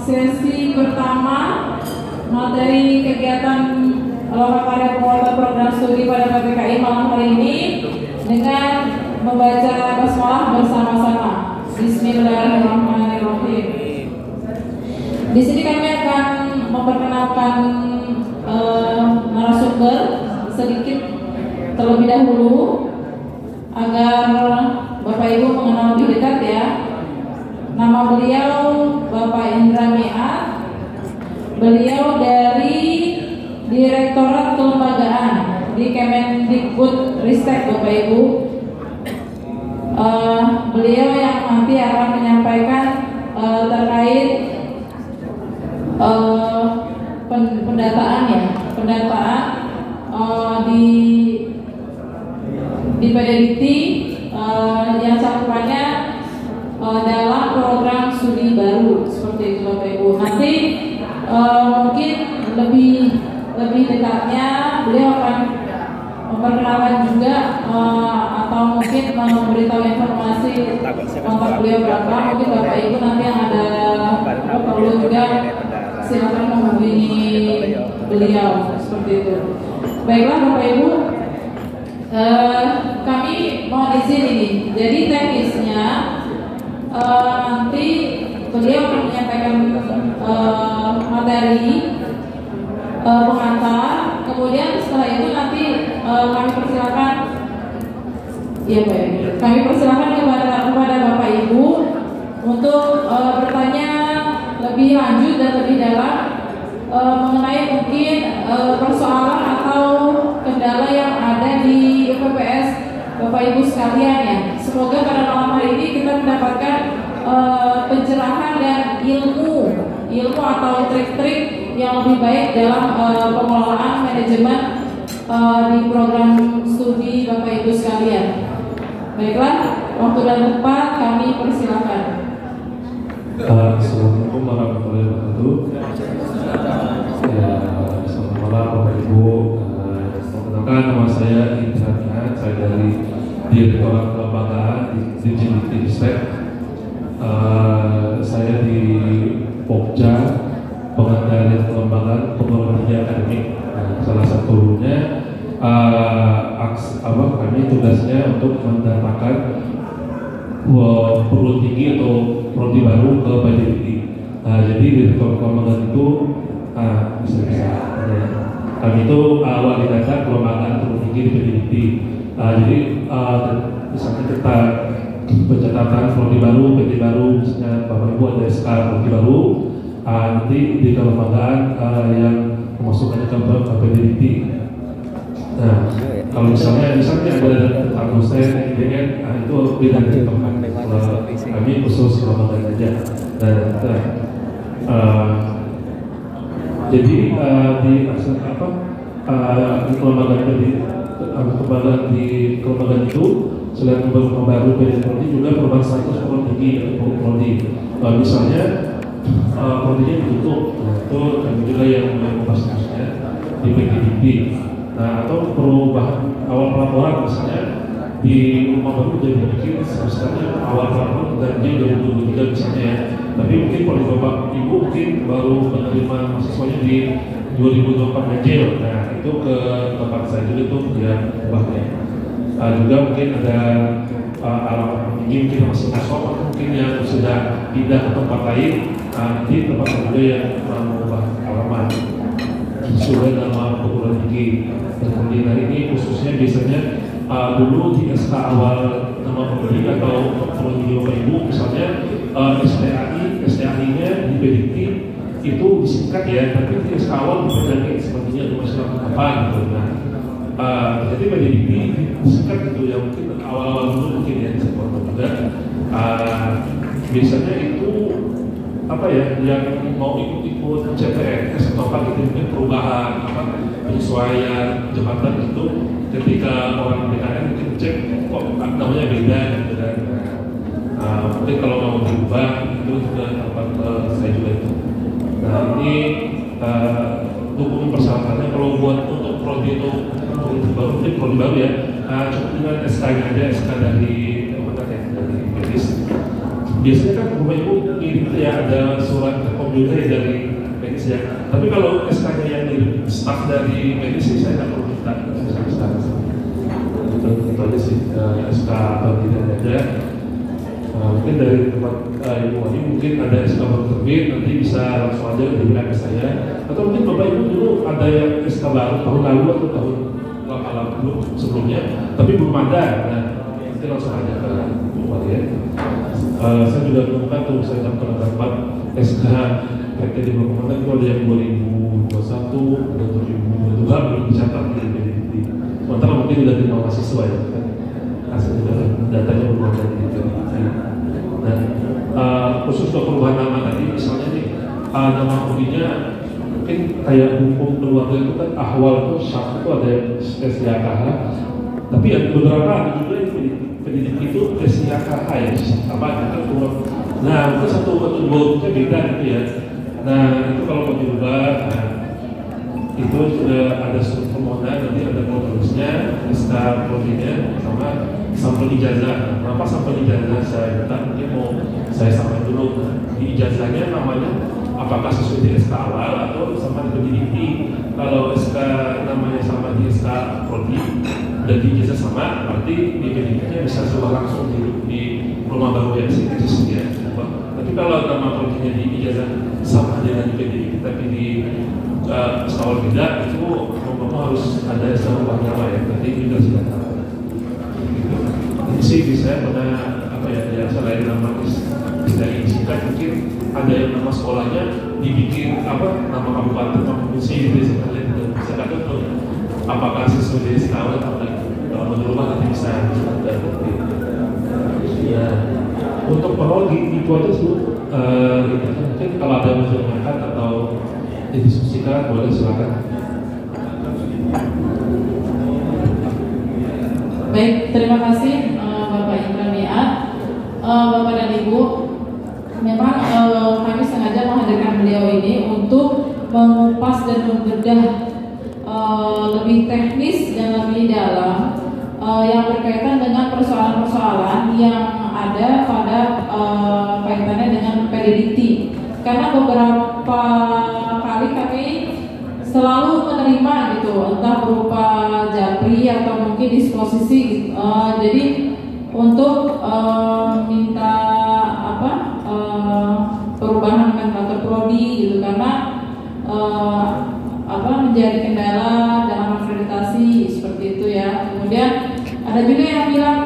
sesi pertama materi kegiatan lokakarya penguatan program studi pada PPKI malam hari ini dengan membaca basmalah bersama-sama. Bismillahirrahmanirrahim. Di sini kami akan memperkenalkan narasumber sedikit terlebih dahulu agar Bapak Ibu mengenal lebih dekat ya. Nama beliau Bapak Indra Meat. Beliau dari Direktorat Kelembagaan di Kemendikbud Ristek, Bapak Ibu. Beliau yang nanti akan menyampaikan terkait pendataan di PDDT yang cakupannya dalam program studi baru seperti itu, Bapak Ibu. Nanti mungkin lebih dekatnya beliau akan memperkenalkan juga atau mungkin memberitahu informasi kontak beliau berapa. Mungkin Bapak Ibu nanti yang ada perlu juga silakan menghubungi beliau seperti itu. Baiklah Bapak Ibu, kami mohon izin ini. Jadi teknisnya nanti beliau akan menyampaikan materi pengantar. Kemudian setelah itu nanti kami persilakan, ya Pak, kami persilakan kepada Bapak Ibu untuk bertanya lebih lanjut dan lebih dalam mengenai mungkin persoalan atau kendala yang ada di PPS Bapak Ibu sekalian ya. Semoga pada malam hari ini kita mendapatkan pencerahan dan ilmu atau trik-trik yang lebih baik dalam pengelolaan manajemen di program studi Bapak Ibu sekalian. Baiklah, waktu dan tempat kami persilakan. Assalamualaikum warahmatullahi wabarakatuh. Selamat malam Bapak Ibu. Perkenalkan, nama saya Indra Meat. Saya dari Direktorat Kelembagaan di Ristek. Saya di Pokja, Pengendalian Kelembagaan Perguruan Tinggi Akademik. Salah satunya kami tugasnya untuk mendatakan perguruan tinggi atau prodi baru ke PDDT. Jadi Direktorat Kelembagaan itu kami itu wali data kelembagaan perguruan tinggi di PDDT. Jadi misalnya kita pencatatan prodi baru, PT baru, misalnya Bapak Ibu ada SK prodi baru, nanti di kelembagaan yang memasukkannya ke PDDT. Nah, kalau misalnya ada tamu saya dengan itu beda dari tempat. Kami khusus kelembagaan aja. Jadi di kelembagaan itu selain baru PDDT juga perubahan status perguruan tinggi atau prodi. Misalnya prodinya ditutup, itu kami juga yang membahasnya di PDDT. Nah, atau perubahan awal pelaporan misalnya di rumah baru jadi bikin misalnya awal pelaporan gaji 2023 misalnya ya. Tapi mungkin kalau Bapak Ibu mungkin baru menerima mahasiswanya di 2024 ganjil. Nah, itu ke tempat saya juga itu ya bahaya. Juga mungkin ada alamat tinggi mungkin masih kosong atau mungkin yang sudah pindah ke tempat lain. Nanti tempat juga yang mengubah alamat sesuai nama perguruan tinggi. Dan kemudian hari ini khususnya biasanya dulu di SK awal nama perguruan tinggi atau perguruan tinggi Bapak Ibu misalnya STAI-nya di PDDT itu disingkat ya, tapi di SK awal diperdayakan sepertinya ada masalah apa gitu. Nah, jadi PDDT disingkat gitu ya, mungkin awal-awal dulu mungkin ya seperti juga. Biasanya itu apa ya, yang mau ikut CPNS atau apa gitu mungkin perubahan penyesuaian jabatan itu ketika orang BKN mungkin cek kok namanya beda gitu kan. Mungkin kalau mau berubah itu juga tempat saya juga itu. Nah ini dokumen persyaratannya kalau buat untuk prodi itu baru mungkin prodi baru ya, cukup dengan SK-nya aja, SK dari Medis. Biasanya kan Bapak Ibu ini ya ada surat rekom juga dari medis ya. Tapi kalau SK-nya yang dari staff dari medis sih saya nggak perlu minta besar-besar. Itu aja sih SK atau tidak ada. Mungkin dari tempat Ibu Wahyu mungkin ada SK baru terbit, nanti bisa langsung aja diberikan ke saya. Atau mungkin Bapak Ibu dulu ada yang SK baru tahun lalu atau tahun lalu sebelumnya, tapi belum ada. Nah, nanti langsung aja ke Ibu Wahyu. Saya juga menemukan tuh saya dapat SK PT di Bogor itu ada yang 2021, ada 2022 belum dicatat di PDIP. Sementara mungkin sudah terima mahasiswa ya kan, hasilnya datanya belum ada di PDIP. Nah, khusus untuk perubahan nama tadi, misalnya nih nama hobinya mungkin kayak hukum keluarga itu kan ahwal itu satu itu ada SYKH, tapi ada beberapa ada juga yang pendidik itu SYKH ya, apa kan kurang. Nah, itu satu atau dua hukumnya beda gitu ya. Nah, itu kalau mau dirubah, nah, itu sudah ada surat permohonan, nanti ada kronologisnya, SK prodinya, sama sampel ijazah. Kenapa sampel ijazah saya minta? Mungkin mau saya sampaikan dulu. Di ijazahnya namanya apakah sesuai di SK awal atau sama di pendidik. Kalau SK namanya sama di SK prodi dan di ijazah sama, berarti di pendidiknya bisa sewa langsung di rumah baru yang sintetis ya. Tapi kalau nama prodinya di ijazah sama dengan di pendidik, tapi di awal beda, itu ngomong harus ada sama nama ya. Nanti kita sudah tahu. Ini sih bisa pada apa ya selain nama dari singkat mungkin ada yang nama sekolahnya dibikin apa nama kabupaten nama provinsi gitu sekalian tidak bisa katakan tuh apakah sesuai dari setahun atau kalau menurut nanti bisa ada ya. Untuk prodi itu aja sih mungkin kalau ada yang mau diangkat atau didiskusikan boleh silakan. Baik, terima kasih Bapak Indra Miat. Bapak dan Ibu, memang kami sengaja menghadirkan beliau ini untuk mengupas dan membedah lebih teknis dan lebih dalam yang berkaitan dengan persoalan-persoalan yang ada pada kaitannya dengan PDDT. Karena beberapa kali kami selalu menerima gitu, entah berupa japri atau mungkin disposisi. Jadi untuk minta perubahan nomenklatur prodi gitu, karena menjadi kendala dalam akreditasi seperti itu ya. Kemudian ada juga yang bilang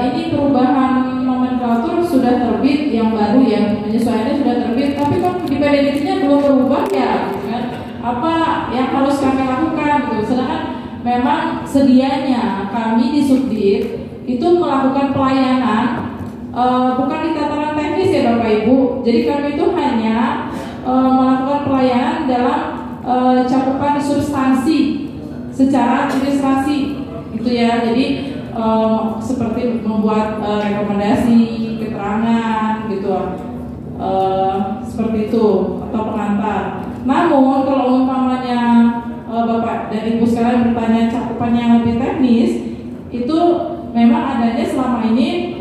ini perubahan nomenklatur sudah terbit yang baru ya, penyesuaiannya sudah terbit, tapi kan di PDDT-nya belum berubah ya, gitu kan? Apa yang harus kami lakukan gitu. Sedangkan memang sedianya kami di Subdit itu melakukan pelayanan bukan di tataran teknis ya Bapak Ibu. Jadi kami itu hanya melakukan pelayanan dalam cakupan substansi secara administrasi gitu ya. Jadi seperti membuat rekomendasi, keterangan gitu, seperti itu, atau pengantar. Namun kalau umpamanya Bapak dan Ibu sekalian bertanya cakupannya yang lebih teknis, itu memang adanya selama ini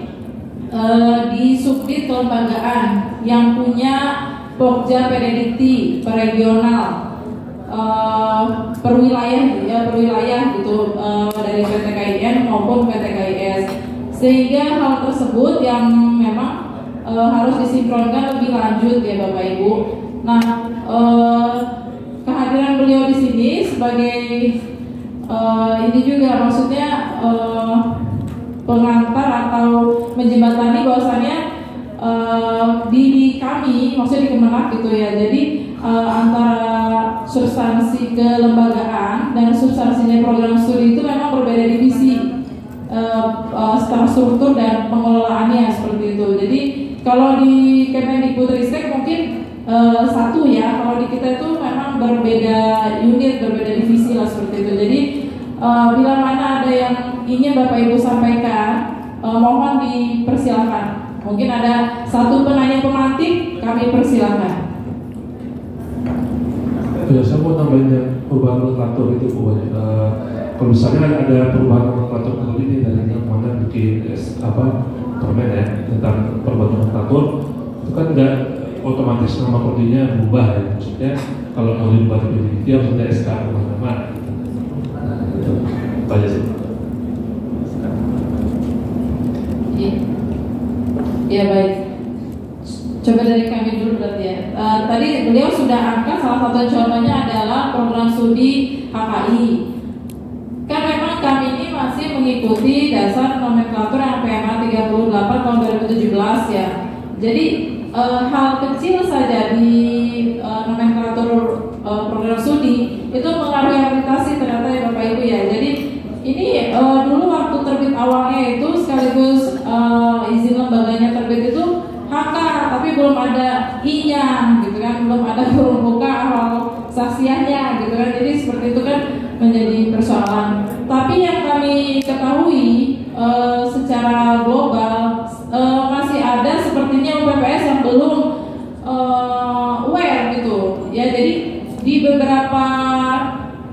di Subdit kelembagaan yang punya Pokja PDDT per regional, per wilayah gitu, dari PT KIN maupun PT KIS, sehingga hal tersebut yang memang harus disinkronkan lebih lanjut ya Bapak Ibu. Nah, kehadiran beliau di sini sebagai ini juga maksudnya pengantar atau menjembatani bahwasannya di kami, maksudnya di Kemenak gitu ya. Jadi antara substansi kelembagaan dan substansinya program studi itu memang berbeda divisi secara struktur dan pengelolaannya seperti itu. Jadi kalau di Kemendikbudristek mungkin satu ya, kalau di kita itu memang berbeda unit, berbeda divisi lah seperti itu. Jadi bila mana ada yang ingin Bapak Ibu sampaikan, mohon dipersilakan. Mungkin ada satu penanya pemantik, kami persilakan. Ya, saya mau tambahin yang perubahan nomenklatur itu pokoknya. Kalau misalnya ada perubahan nomenklatur ini dari yang mana bikin permen ya tentang perubahan nomenklatur, itu kan nggak otomatis nama prodinya berubah ya. Maksudnya kalau mau diubah PDDT harus ada SK nama. Itu aja sih. Ya baik. Coba dari kami dulu berarti ya. Tadi beliau sudah angkat salah satu contohnya adalah program studi HKI. Kan memang kami ini masih mengikuti dasar nomenklatur yang PMA 38 tahun 2017 ya. Jadi hal kecil saja di nomenklatur program studi itu mengaruhi aplikasi ternyata ya Bapak Ibu ya. Jadi ini dulu waktu terbit awalnya itu sekaligus izin lembaganya terbit itu HK, tapi belum ada I-nya gitu kan, belum ada huruf buka atau saksiannya gitu kan. Jadi seperti itu kan menjadi persoalan. Tapi yang kami ketahui secara global masih ada sepertinya UPPS yang belum aware gitu ya. Jadi di beberapa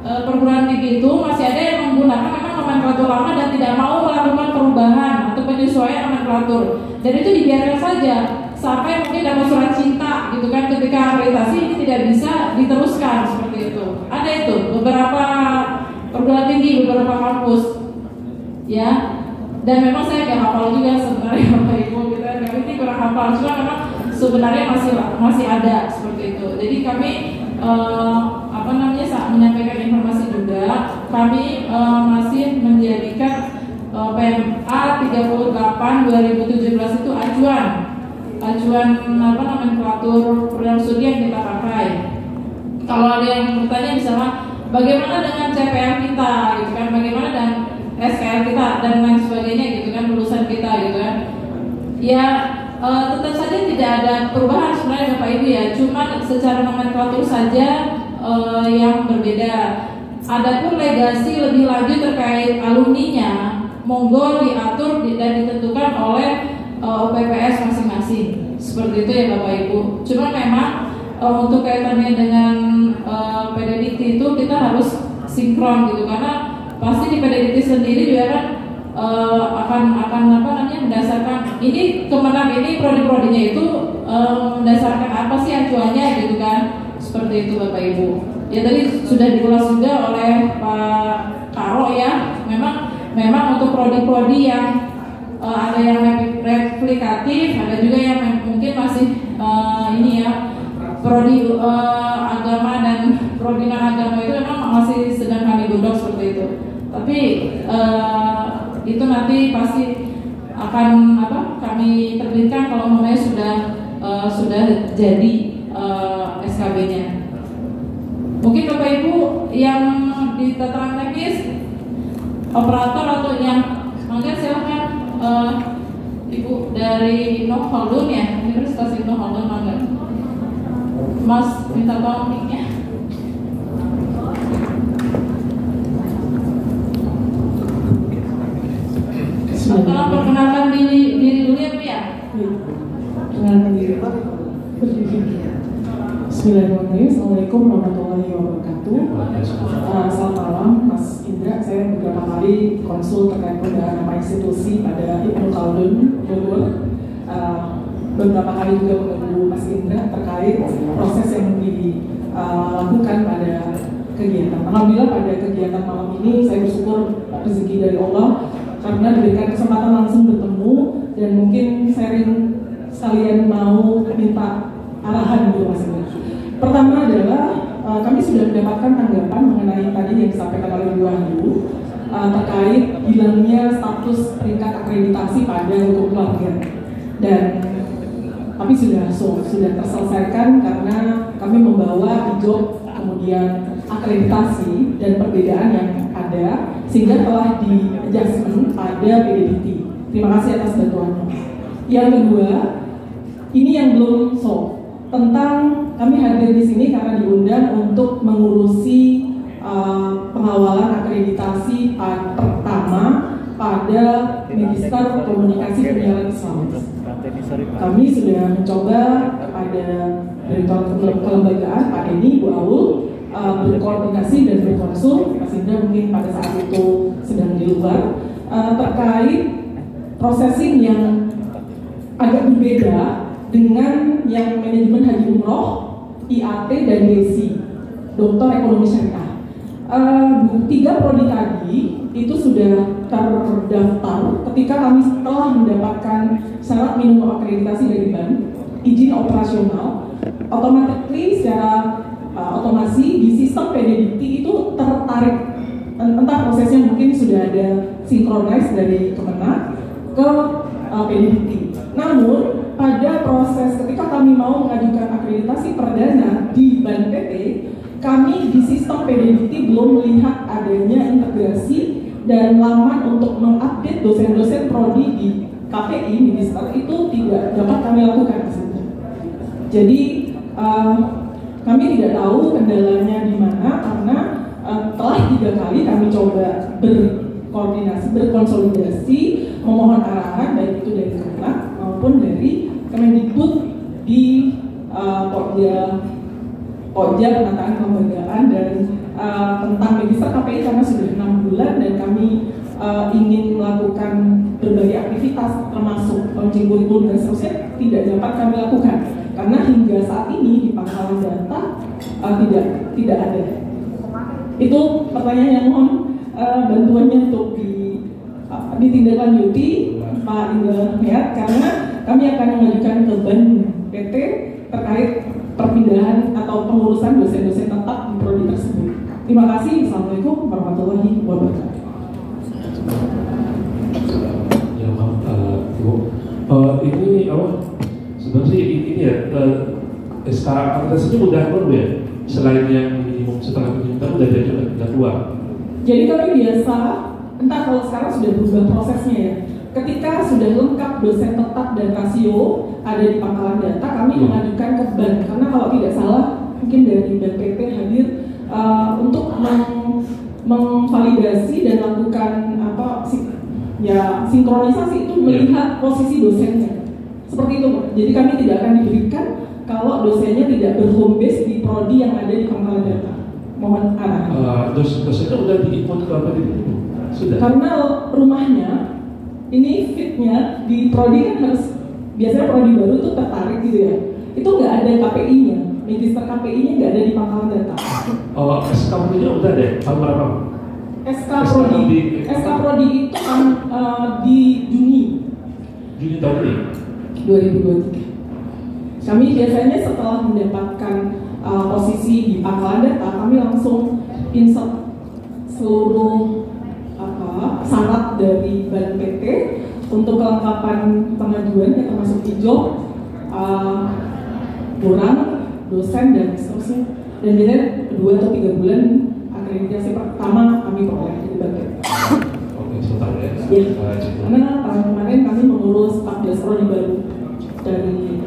perguruan tinggi itu masih ada yang menggunakan memang nomenklatur lama dan tidak mau melakukan perubahan atau penyesuaian nomenklatur, dan itu dibiarkan saja sampai mungkin dapat surat cinta gitu kan, ketika akreditasi ini tidak bisa diteruskan seperti itu. Ada itu beberapa perguruan tinggi, beberapa kampus ya, dan memang saya nggak hafal juga sebenarnya Bapak Ibu gitu kan, kami ini kurang hafal, cuma memang sebenarnya masih ada seperti itu. Jadi kami saat menyampaikan informasi juga, kami masih menjadikan PMA 38 2017 itu acuan nomenklatur program studi yang kita pakai. Kalau ada yang bertanya misalnya bagaimana dengan CPR kita gitu kan, bagaimana dan SKR kita dan lain sebagainya gitu kan, lulusan kita gitu kan ya, tetap saja tidak ada perubahan sebenarnya Bapak Ibu ya, cuma secara nomenklatur saja yang berbeda. Adapun legasi lebih lanjut terkait alumninya, monggo diatur dan ditentukan oleh UPPS masing-masing. Seperti itu ya Bapak Ibu. Cuma memang untuk kaitannya dengan PDDT itu kita harus sinkron gitu, karena pasti di PDDT sendiri juga kan akan mendasarkan ini kemenang ini prodi-prodinya itu mendasarkan apa sih acuannya gitu kan. Seperti itu Bapak Ibu. Ya tadi sudah diulas juga oleh Pak Karo ya. Memang untuk prodi-prodi yang ada yang replikatif, ada juga yang mungkin masih ini ya, prodi agama dan prodi non agama itu memang masih sedang kami godok seperti itu. Tapi itu nanti pasti akan kami terbitkan kalau namanya sudah jadi SKB-nya. Mungkin Bapak Ibu yang di tataran teknis, operator atau yang mangga silahkan Ibu dari Ibnu Khaldun ya, Universitas Ibnu Khaldun mangga. Mas minta tolong mic-nya. Tolong perkenalkan diri dulu ya Bu ya. Perkenalkan diri Pak. Bismillahirrahmanirrahim. Assalamualaikum warahmatullahi wabarakatuh. Selamat malam Mas Indra. Saya beberapa kali konsul terkait penggunaan nama institusi pada Ibnu Khaldun Bogor. Beberapa kali juga mengganggu Mas Indra terkait proses yang dilakukan pada kegiatan. Alhamdulillah pada kegiatan malam ini saya bersyukur rezeki dari Allah karena diberikan kesempatan langsung bertemu dan mungkin sharing sekalian mau minta arahan gitu Mas Indra. Pertama adalah kami sudah mendapatkan tanggapan mengenai tadi yang disampaikan oleh Bu Wahyu terkait hilangnya status peringkat akreditasi pada hukum keluarga, dan kami sudah terselesaikan karena kami membawa job kemudian akreditasi dan perbedaan yang ada sehingga telah di-adjustment pada PDDT. Terima kasih atas bantuannya. Yang kedua, ini yang belum solve tentang kami hadir di sini karena diundang untuk mengurusi pengawalan akreditasi pertama pada Magister Komunikasi Penyiaran Islam. Kami sudah mencoba kepada Direktur Kelembagaan Pak Eni, Bu Aul, berkoordinasi dan berkonsul. Mas Indra mungkin pada saat itu sedang di luar terkait processing yang agak berbeda dengan yang manajemen haji umroh, IAT dan DESI, Doktor Ekonomi Syariah. 3 prodi tadi itu sudah terdaftar ketika kami telah mendapatkan syarat minimum akreditasi dari BAN, izin operasional, otomatis secara otomasi di sistem PDDikti itu tertarik, entah prosesnya mungkin sudah ada sinkronis dari Kemenak ke PDDikti. Namun pada proses ketika kami mau mengajukan akreditasi perdana di BAN PT, kami di sistem PDDikti belum melihat adanya integrasi dan laman untuk mengupdate dosen-dosen prodi di KPI Minister itu tidak dapat kami lakukan. Jadi kami tidak tahu kendalanya di mana karena telah 3 kali kami coba berkoordinasi, berkonsolidasi, memohon arahan baik itu dari Kemenak maupun dari Kemendikbud di Pokja penataan kelembagaan dan tentang Magister KPI karena sudah 6 bulan dan kami ingin melakukan berbagai aktivitas termasuk launching kurikulum dan seterusnya tidak dapat kami lakukan karena hingga saat ini di pangkalan data tidak ada. Itu pertanyaan yang mohon bantuannya untuk ditindaklanjuti Pak Indra Niat karena kami akan mengajukan ke BAN PT terkait perpindahan atau pengurusan dosen-dosen tetap di prodi tersebut. Terima kasih. Assalamualaikum warahmatullahi wabarakatuh. Ya maaf, Ibu. Ini apa? Sebenarnya ini ya SK akreditasinya udah keluar ya. Selain yang minimum setelah minimum udah ada juga udah keluar. Jadi kami biasa, entah kalau sekarang sudah berubah prosesnya ya. Ketika sudah lengkap dosen tetap dan rasio ada di pangkalan data, kami mengajukan ke BAN karena kalau tidak salah mungkin dari BAN PT hadir untuk memvalidasi dan lakukan sinkronisasi itu melihat posisi dosennya seperti itu. Jadi kami tidak akan diberikan kalau dosennya tidak berhome base di prodi yang ada di pangkalan data. Mohon arahan. Dosennya udah diikut ke apa itu? Sudah. Karena rumahnya ini fitnya di prodi kan harus biasanya prodi baru tuh tertarik gitu ya. Itu nggak ada KPI-nya, Magister KPI-nya nggak ada di pangkalan data. SK-nya udah deh, tahun berapa? SK Prodi itu kan di Juni tahun ini 2023. Kami biasanya setelah mendapatkan posisi di pangkalan data, kami langsung insert seluruh syarat dari BAN PT untuk kelengkapan pengajuan yang termasuk hijau, borang, dosen dan seterusnya. Dan biasanya 2 atau 3 bulan akreditasi pertama kami peroleh dari BAN PT. Oke, sebentar ya. Karena tahun kemarin kami mengurus 14 prodi baru dari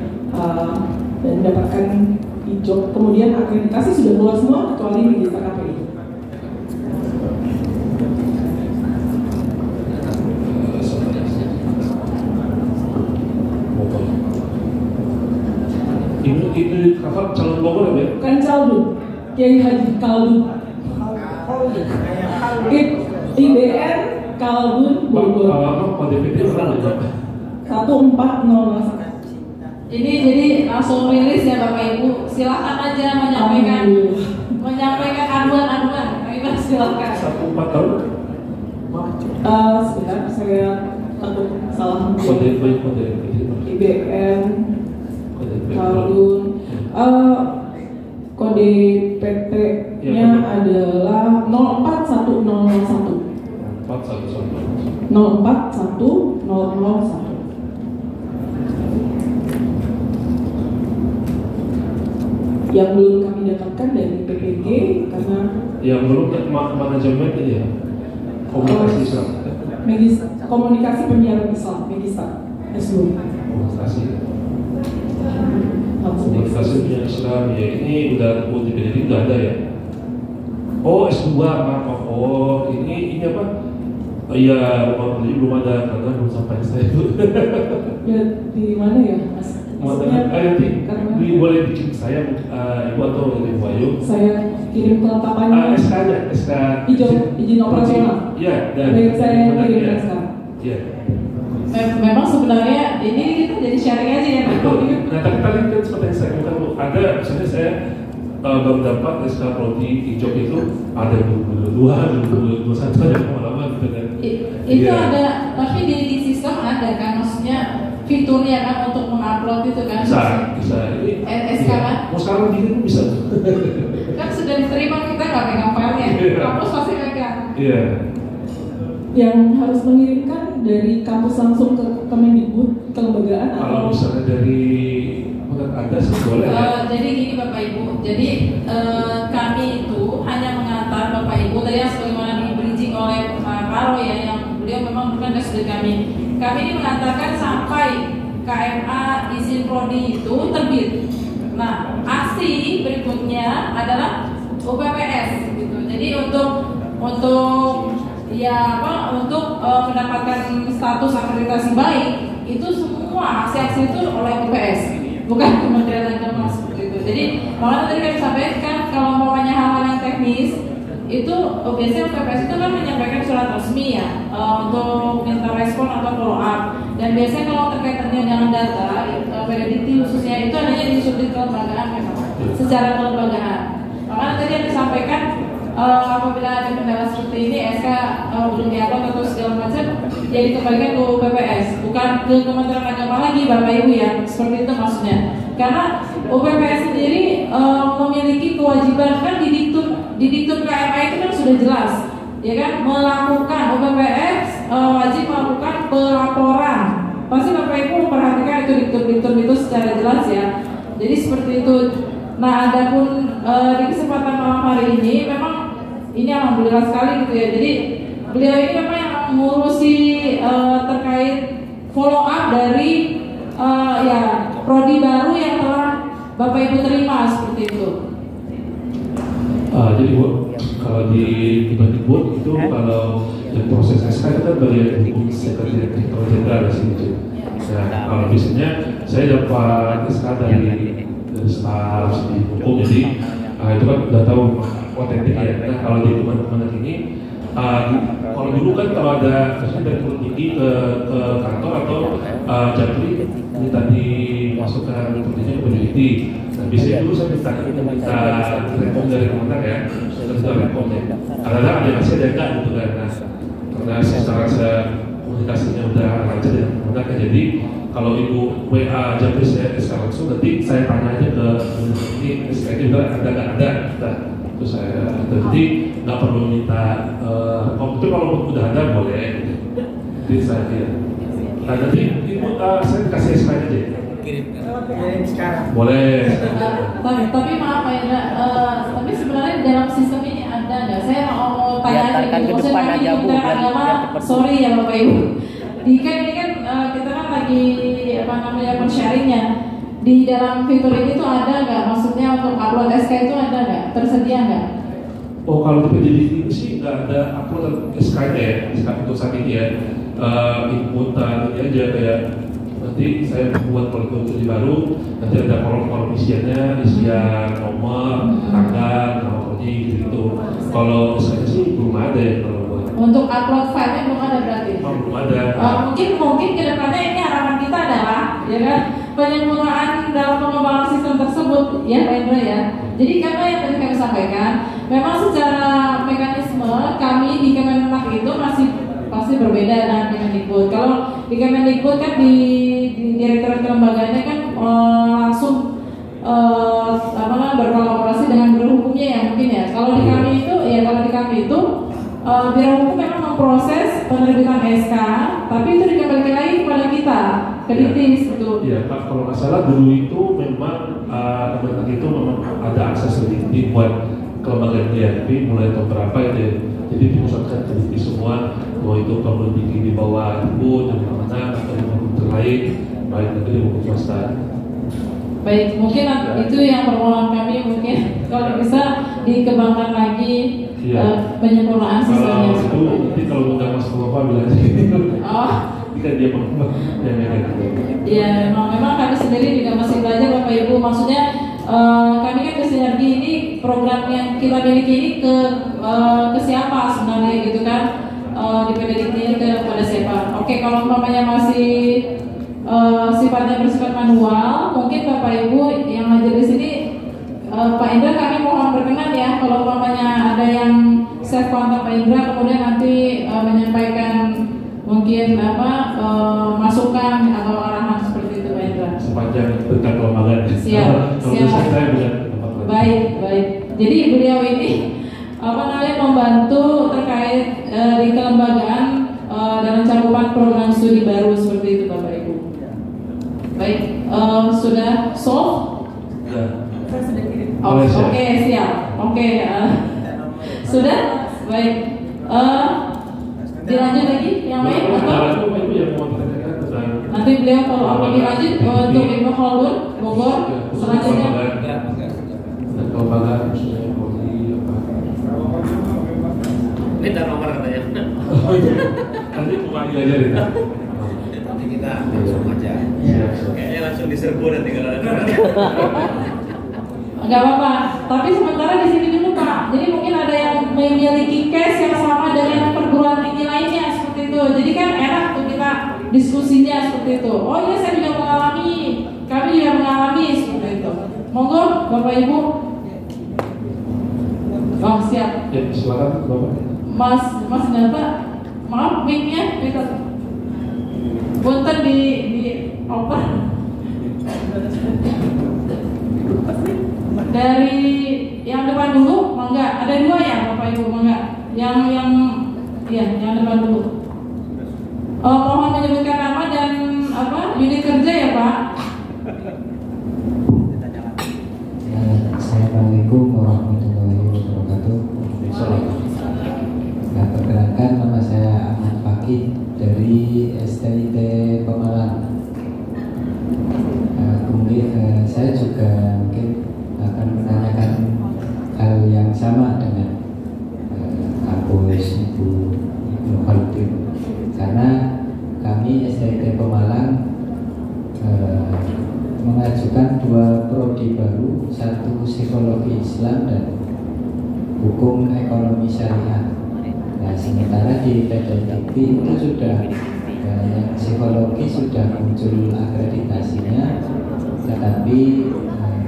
dan mendapatkan hijau. Kemudian akreditasi sudah keluar semua kecuali Magister KPI. Ini kakak calon Bogor ya? Bukan Caldun, Kiai Haji Kaldun. IBN Kaldun Bogor. Kode PT berapa ya? 14001. Ini jadi langsung rilis ya Bapak Ibu. Silakan aja menyampaikan aduan-aduan. Kita silakan. 14 tahun? Sebentar saya takut salah. Kode IBN Kaldun. Kode PT-nya adalah 041001. 041001. Yang belum kami dapatkan dari PPG karena yang belum manajemen ini ya komunikasi Islam. Komunikasi penyiaran Islam, Magister S2. Komunikasi penyiaran Islam ya ini udah di PDD nggak ada ya. Oh S2 maaf. Oh ini apa? Iya belum ada karena belum sampai saya itu. Ya di mana ya Mas? Nanti boleh bikin saya Ibu atau Ibu Ayu. Saya kirim kelengkapannya. SK izin operasional. Iya. Dan saya kirimkan sekarang. Iya. Memang sebenarnya ini kita jadi sharing aja ya Pak. Betul. Nah, tapi tadi kan seperti yang saya katakan, ada misalnya saya baru dapat SK Prodi hijau itu ada 2022, 2021 ada pengalaman gitu kan. Itu ada, tapi di sistem ada kan, maksudnya fiturnya kan untuk mengupload itu kan. Bisa. Ini SK kan? Mau sekarang bikin pun bisa. Kan sudah diterima, kita nggak pegang filenya. Kampus pasti pegang. Iya. Yang harus mengirimkan dari kampus langsung ke Kemendikbud, kelembagaan atau? Kalau misalnya dari ada sih boleh ya? Jadi gini Bapak Ibu, jadi kami itu hanya mengantar Bapak Ibu tadi yang sebagaimana di bridging oleh Pak Karo ya, yang beliau memang bukan kasih kami ini mengantarkan sampai KMA izin prodi itu terbit. Nah, aksi berikutnya adalah UPPS gitu. Jadi untuk mendapatkan status akreditasi baik itu semua aksi-aksi itu oleh UPS, bukan Kementerian Agama seperti itu. Jadi makanya tadi kami sampaikan kalau umpamanya hal-hal yang teknis itu biasanya UPPS itu kan menyampaikan surat resmi ya untuk minta respon atau follow up. Dan biasanya kalau terkaitannya dengan data validity khususnya itu adanya di subdit kelembagaan memang secara kelembagaan. Makanya tadi yang disampaikan apabila ada kendala seperti ini SK belum diupload atau segala macam jadi kembalikan ke UPPS, bukan ke Kementerian Agama lagi Bapak Ibu ya, seperti itu maksudnya. Karena UPPS sendiri memiliki kewajiban kan di diktum KMA itu kan sudah jelas ya kan, melakukan UPPS wajib melakukan pelaporan. Pasti Bapak Ibu memperhatikan itu diktum itu secara jelas ya. Jadi seperti itu. Nah, adapun di kesempatan malam hari ini memang ini alhamdulillah sekali gitu ya. Jadi beliau ini memang yang mengurusi terkait follow up dari prodi baru yang telah Bapak Ibu terima seperti itu. Jadi Bu, kalau di Kemendikbud itu kalau proses SK itu kan bagian hukum sekretariat jenderal di sini. Nah, kalau biasanya saya dapat SK dari staf di hukum, jadi itu kan udah tahu otentik ya. Nah, kalau di teman-teman ini, kalau dulu kan kalau ada dari tinggi ke kantor atau Japri minta dimasukkan sepertinya ke peneliti. Nah, biasanya dulu saya minta rekom dari komentar ya, kita rekom ya. Kadang-kadang ada masih ada enggak gitu kan. Nah, karena secara komunikasinya udah lancar dengan komentar kan, jadi kalau Ibu WA Japri saya langsung, nanti saya tanya aja ke ini SK juga ada nggak ada. Nah, itu saya jadi nggak perlu minta rekom. Itu kalau udah ada boleh. Jadi saya nah, nanti Ibu saya kasih SK aja. Kirim sekarang. Boleh. Tapi maaf Pak Indra, tapi sebenarnya di dalam sistem ini ada nggak? Saya mau tanya aja gitu. Maksudnya kami di Kementerian Agama, sorry ya Bapak Ibu. Ini kan kita kan lagi sharingnya di dalam fitur ini tuh ada nggak? Maksudnya untuk upload SK itu ada nggak? Tersedia nggak? Oh, kalau di PDD ini sih nggak ada upload SK-nya ya, SK untuk saat ini ya. Input tadi aja kayak nanti saya buat prodi baru, nanti ada kolom isiannya, isian nomor, tanggal, nama prodi gitu. Kalau SK sih belum ada ya kalau buat. Untuk upload file-nya belum ada berarti? Oh, belum ada. Mungkin kedepannya ini harapan kita adalah ya kan penyempurnaan dalam pengembangan sistem tersebut ya Pak Indra ya. Jadi karena yang tadi kami sampaikan, memang secara mekanisme kami di Kemenag itu masih pasti berbeda dengan Kemendikbud. Kalau di Kemendikbud kan di direktorat kelembagaannya kan langsung berkolaborasi dengan biro hukumnya ya mungkin ya. Kalau di kami itu biro hukum memang memproses penerbitan SK, tapi itu dikembalikan lagi kepada kita, ke Diktis gitu. Iya, Pak, kalau nggak salah dulu itu memang Kemenag itu memang ada akses lebih buat kelembagaan dia, tapi mulai tahun berapa itu ya. Jadi dipusatkan ke Diktis semua, mau itu kalau di bawah Ibu dan mana atau di hukum lain, baik itu di hukum swasta. Baik, mungkin itu yang permohonan kami, mungkin kalau bisa dikembangkan lagi penyempurnaan sistemnya. Kalau itu nanti kalau nggak masuk apa bilang aja. Oh, Kan dia mengembang ya memang kami sendiri juga masih belajar Bapak Ibu. Maksudnya kami kan ke Sinergi ini program yang kita miliki ini ke siapa sebenarnya gitu kan, di PDD ini kepada siapa. Oke, kalau umpamanya masih sifatnya bersifat manual. Mungkin Bapak Ibu yang hadir di sini, Pak Indra, kami mohon berkenan ya, kalau umpamanya ada yang save kontak Pak Indra, kemudian nanti menyampaikan mungkin masukan atau arahan seperti itu Pak Indra. Sepanjang berkat kelembagaan. Siap. Saya bukan. Baik. Jadi beliau ini membantu terkait di kelembagaan dalam cakupan program studi baru seperti itu Bapak Ibu. Baik, sudah solve? Oke, siap. Sudah? Baik. Dilanjut lagi yang lain atau? Nanti beliau kalau lebih lanjut untuk Ibnu Khaldun Bogor selanjutnya. Kelembagaan minta nomor katanya. Nanti bukan diajarin. Nanti kita langsung aja. Kayaknya langsung diserbu nanti kalau ada. Enggak apa-apa. Tapi sementara di sini dulu Pak. Jadi mungkin ada yang memiliki case yang sama dengan perguruan tinggi lainnya seperti itu. Jadi kan enak tuh kita diskusinya seperti itu. Oh iya, saya juga mengalami. Kami juga mengalami seperti itu. Monggo Bapak Ibu. Oh siap. Ya, silakan Bapak. Mas Nata, maaf mic-nya punten di open. Dari yang depan dulu, mangga. Ada dua ya Bapak Ibu, mangga. Yang depan dulu. Mohon menyebutkan nama dan unit kerja ya Pak. Assalamualaikum warahmatullahi wabarakatuh. Perkenalkan, nama saya Ahmad Fakih dari STIT Pemalang. Kemudian saya juga mungkin akan menanyakan hal yang sama dengan kampus Ibnu Khaldun, karena kami STIT Pemalang mengajukan dua prodi baru, satu psikologi Islam dan hukum ekonomi syariah. Nah, sementara di PDIP itu sudah yang psikologi sudah muncul akreditasinya, tetapi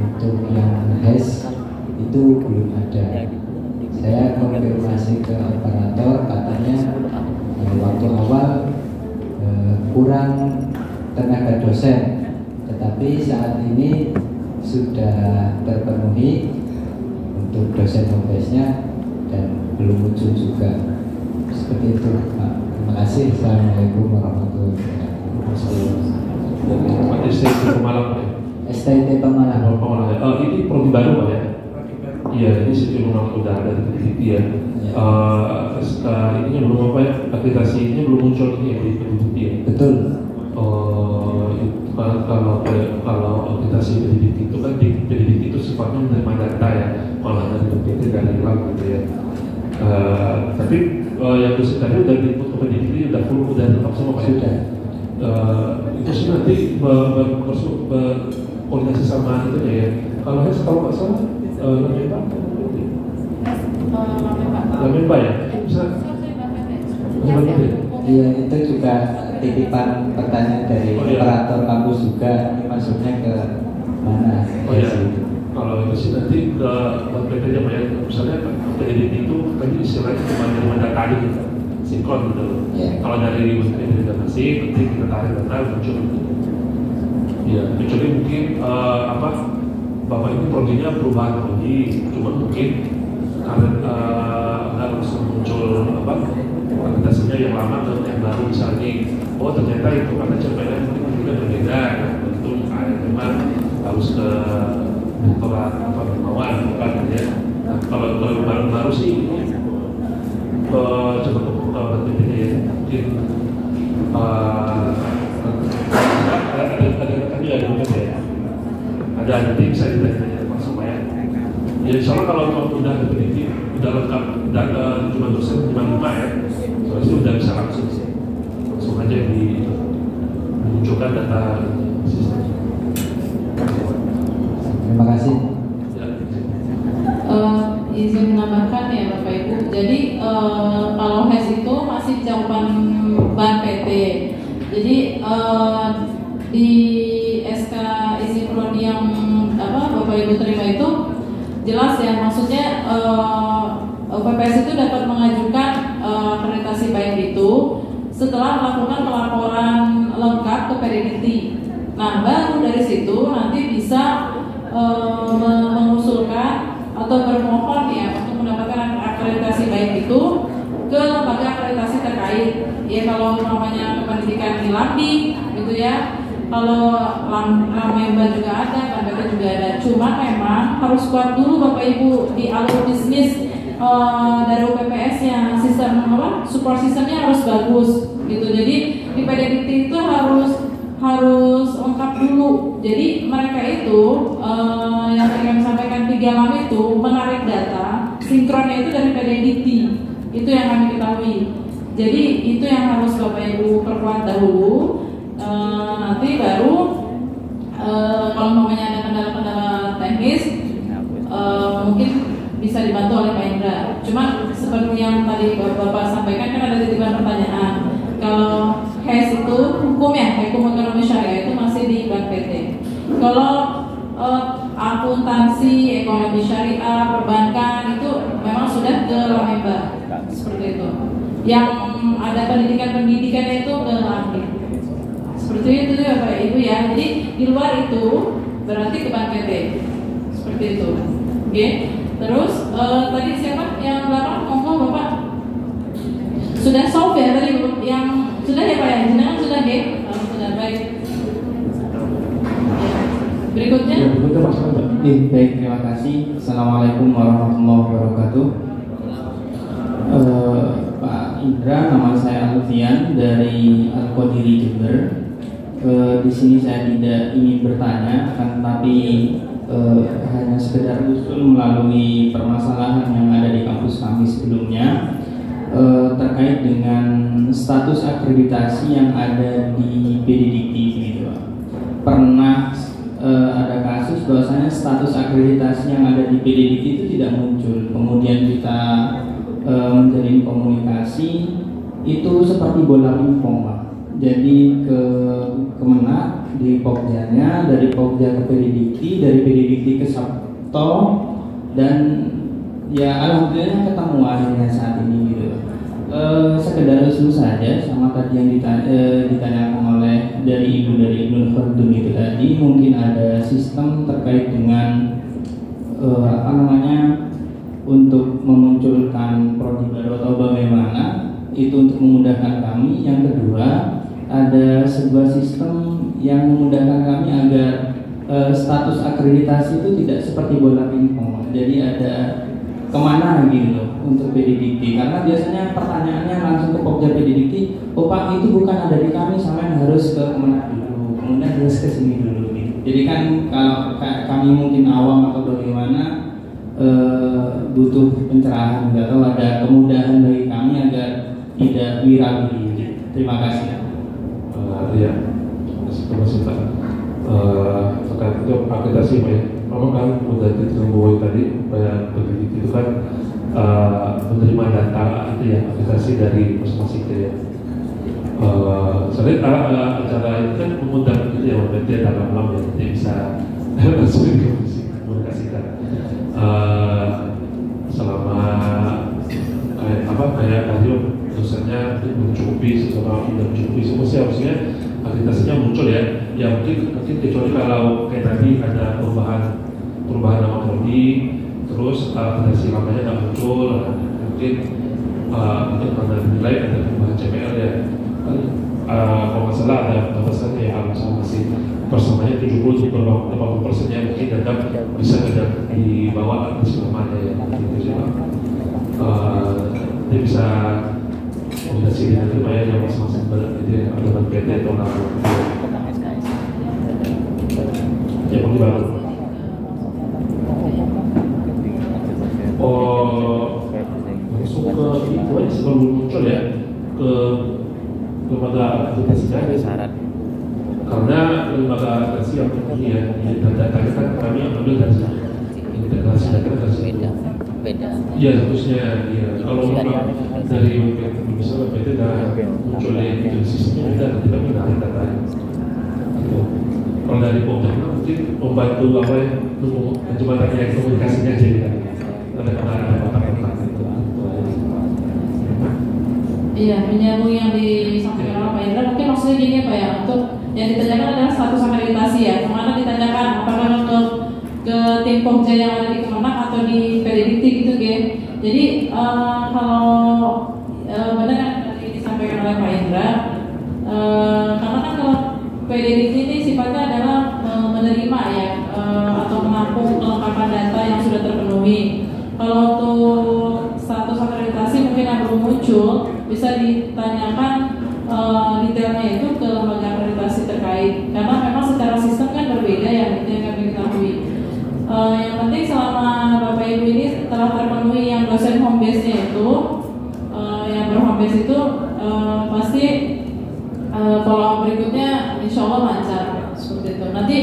untuk yang HES itu belum ada. Saya konfirmasi ke operator, katanya waktu awal kurang tenaga dosen, tetapi saat ini sudah terpenuhi untuk dosen home-base-nya dan belum muncul juga. Seperti itu Pak. Terima kasih. Assalamualaikum warahmatullahi wabarakatuh. STIT Pemalang ya? STIT Pemalang. Ini prodi baru Pak ya? Iya, ini sebelum udah ada di PDIP ya. Ini belum akreditasinya belum muncul ini di PDIP ya? Betul. Kalau akreditasi PDIP itu kan di PDIP itu sifatnya menerima data ya, kalau ada di PDIP dari hilang gitu ya. Tapi yang dosen tadi udah diinput ke PDIP, udah full, udah tetap sama Pak Sudah. Itu sih nanti berkoordinasi sama itu ya. Kalau HES kalau nggak salah Lamemba ya? Bisa? Iya, itu juga titipan pertanyaan dari operator kampus juga. Ini maksudnya ke mana? Oh iya. Kalau itu sih nanti ke PP aja Pak ya. Misalnya PDIP itu tadi istilahnya cuma menerima data gitu, sinkron gitu. Kalau dari akreditasi nanti kita tarik data muncul. Iya, kecuali mungkin Bapak ini prodinya perubahan prodi, cuma mungkin karena harus muncul akreditasinya yang lama dan yang baru misalnya. Oh ternyata itu karena CPNS juga berbeda, tentu memang harus ke doktorat kemauan bukan ya. Nah, kalau baru sih coba berbeda ya, mungkin ada nanti bisa ditanya langsung ya. Ya insya Allah kalau udah ada pendidik, udah lengkap dan cuma dosen cuma 5 ya, soalnya itu udah bisa langsung aja dimunculkan data sistem. Terima kasih. Izin menambahkan ya Bapak Ibu. Jadi kalau HES itu masih cakupan bahan PT. Jadi di di SK isi prodi yang Bapak Ibu terima itu jelas ya, maksudnya PPS itu dapat mengajukan akreditasi baik itu setelah melakukan pelaporan lengkap ke Peridikti. Nah, baru dari situ nanti bisa mengusulkan atau bermohon ya untuk mendapatkan akreditasi baik itu ke lembaga akreditasi terkait. Ya kalau namanya kependidikan di LAMDI gitu ya. Kalau Lamemba juga ada, Lamemba juga ada. Cuma memang harus kuat dulu Bapak Ibu di alur bisnis dari UPPS-nya, sistem support sistemnya harus bagus gitu. Jadi di PDDT itu harus lengkap dulu. Jadi mereka itu yang tadi kami sampaikan 3 lam itu menarik data sinkronnya itu dari PDDT. Itu yang kami ketahui. Jadi itu yang harus Bapak Ibu perkuat dahulu. Nanti baru kalau namanya ada kendala-kendala teknis mungkin bisa dibantu oleh Pak Indra. Cuma seperti yang tadi Bapak sampaikan kan ada titipan pertanyaan. Kalau HES itu hukum ya, hukum ekonomi syariah itu masih di Bank PT. Kalau akuntansi, ekonomi syariah, perbankan itu memang sudah ke Lamemba seperti itu. Yang ada pendidikan itu ke LAMDI. Seperti itu ya Bapak Ibu ya. Jadi di luar itu berarti ke Bank PT. Seperti itu. Oke. Terus tadi siapa yang belakang ngomong Bapak? Sudah solve ya tadi yang sudah ya Pak ya? Jenengan sudah ya? Sudah baik. Berikutnya. Baik, terima kasih. Assalamualaikum warahmatullahi wabarakatuh. Pak Indra, nama saya Alfian dari Al-Qadiri Jember. Di sini saya tidak ingin bertanya, tetapi hanya sekedar usul melalui permasalahan yang ada di kampus kami sebelumnya terkait dengan status akreditasi yang ada di PDDikti gitu. Pernah ada kasus bahwasanya status akreditasi yang ada di PDDikti itu tidak muncul. Kemudian kita menjalin komunikasi itu seperti bola pingpong, Pak. Jadi ke Kemenak di Pogjanya, dari Pogja ke PDDikti, dari PDDikti ke Sabto, dan ya alhamdulillah ketemu akhirnya saat ini gitu. Sekedar usul saja sama tadi yang ditanyakan oleh dari Ibnu Khaldun itu tadi, mungkin ada sistem terkait dengan untuk memunculkan prodi baru atau bagaimana itu untuk memudahkan kami. Yang kedua, ada sebuah sistem yang memudahkan kami agar status akreditasi itu tidak seperti bola pingpong. Jadi ada kemana gitu loh untuk PDDikti, karena biasanya pertanyaannya langsung ke Pokja PDDikti, oh Pak itu bukan ada di kami, sampai harus ke Kemenak dulu, kemudian harus ke sini dulu gitu. Jadi kan kalau kami mungkin awam atau bagaimana butuh pencerahan, nggak tahu ada kemudahan bagi kami agar tidak wirabili gitu. Terima kasih. Ya, terima kasih Pak. Terkait itu akreditasi Pak ya. Memang kan udah ditunggu tadi Pak PDDikti itu kan menerima data itu ya, akreditasi dari masing-masing itu ya. Saya lihat acara itu kan mengundang itu ya, berarti ada malam ya, jadi bisa langsung dikomunikasikan. Selama kayak tadi dosennya mencukupi, setelah tidak mencukupi semua sih harusnya akreditasinya muncul ya. Ya mungkin kecuali kalau kayak tadi ada perubahan nama prodi, terus akreditasi namanya tidak muncul, mungkin karena nilai ada perubahan CPL ya. Kalau nggak salah ada batasannya ya, masih persamanya 70-80% nya mungkin tetap bisa dibawa ke selamanya ya. Gitu sih Pak. Dia bisa komunikasi dengan lumayan yang masing-masing itu ya, ada PT atau nama yang mau dibangun. Langsung ke itu aja sebelum muncul ya, ke lembaga akreditasinya ada syarat. Karena lembaga akreditasi yang ini ya, data-data kan kami ambil dari integrasi data dari situ. Iya, harusnya ya. Kalau memang dari misalnya PT dan muncul di sistemnya, kita tidak menarik datanya. kalau dari pemerintah mungkin membantu apa ya, cuma terkait komunikasinya aja ya. Ada kotak-kotak itu. Iya, menyambung yang disampaikan oleh Pak Indra, mungkin maksudnya gini ya Pak ya, untuk yang ditanyakan adalah status akreditasi ya, kemana ditanyakan, apakah untuk ke tim Pokja yang ada di Kemenak atau di PDDT gitu ya. Jadi kalau benar yang tadi disampaikan oleh Pak Indra, karena kan kalau PDDT ini sifatnya adalah menerima ya, atau menampung kelengkapan data yang sudah terpenuhi. Kalau untuk status akreditasi mungkin yang belum muncul, bisa ditanyakan detailnya itu ke lembaga akreditasi terkait, karena memang secara sistem kan berbeda ya, itu yang kami ketahui. Yang penting selama Bapak Ibu ini telah terpenuhi yang dosen home base-nya itu, yang berhome base itu pasti follow berikutnya insya Allah lancar seperti itu. Nanti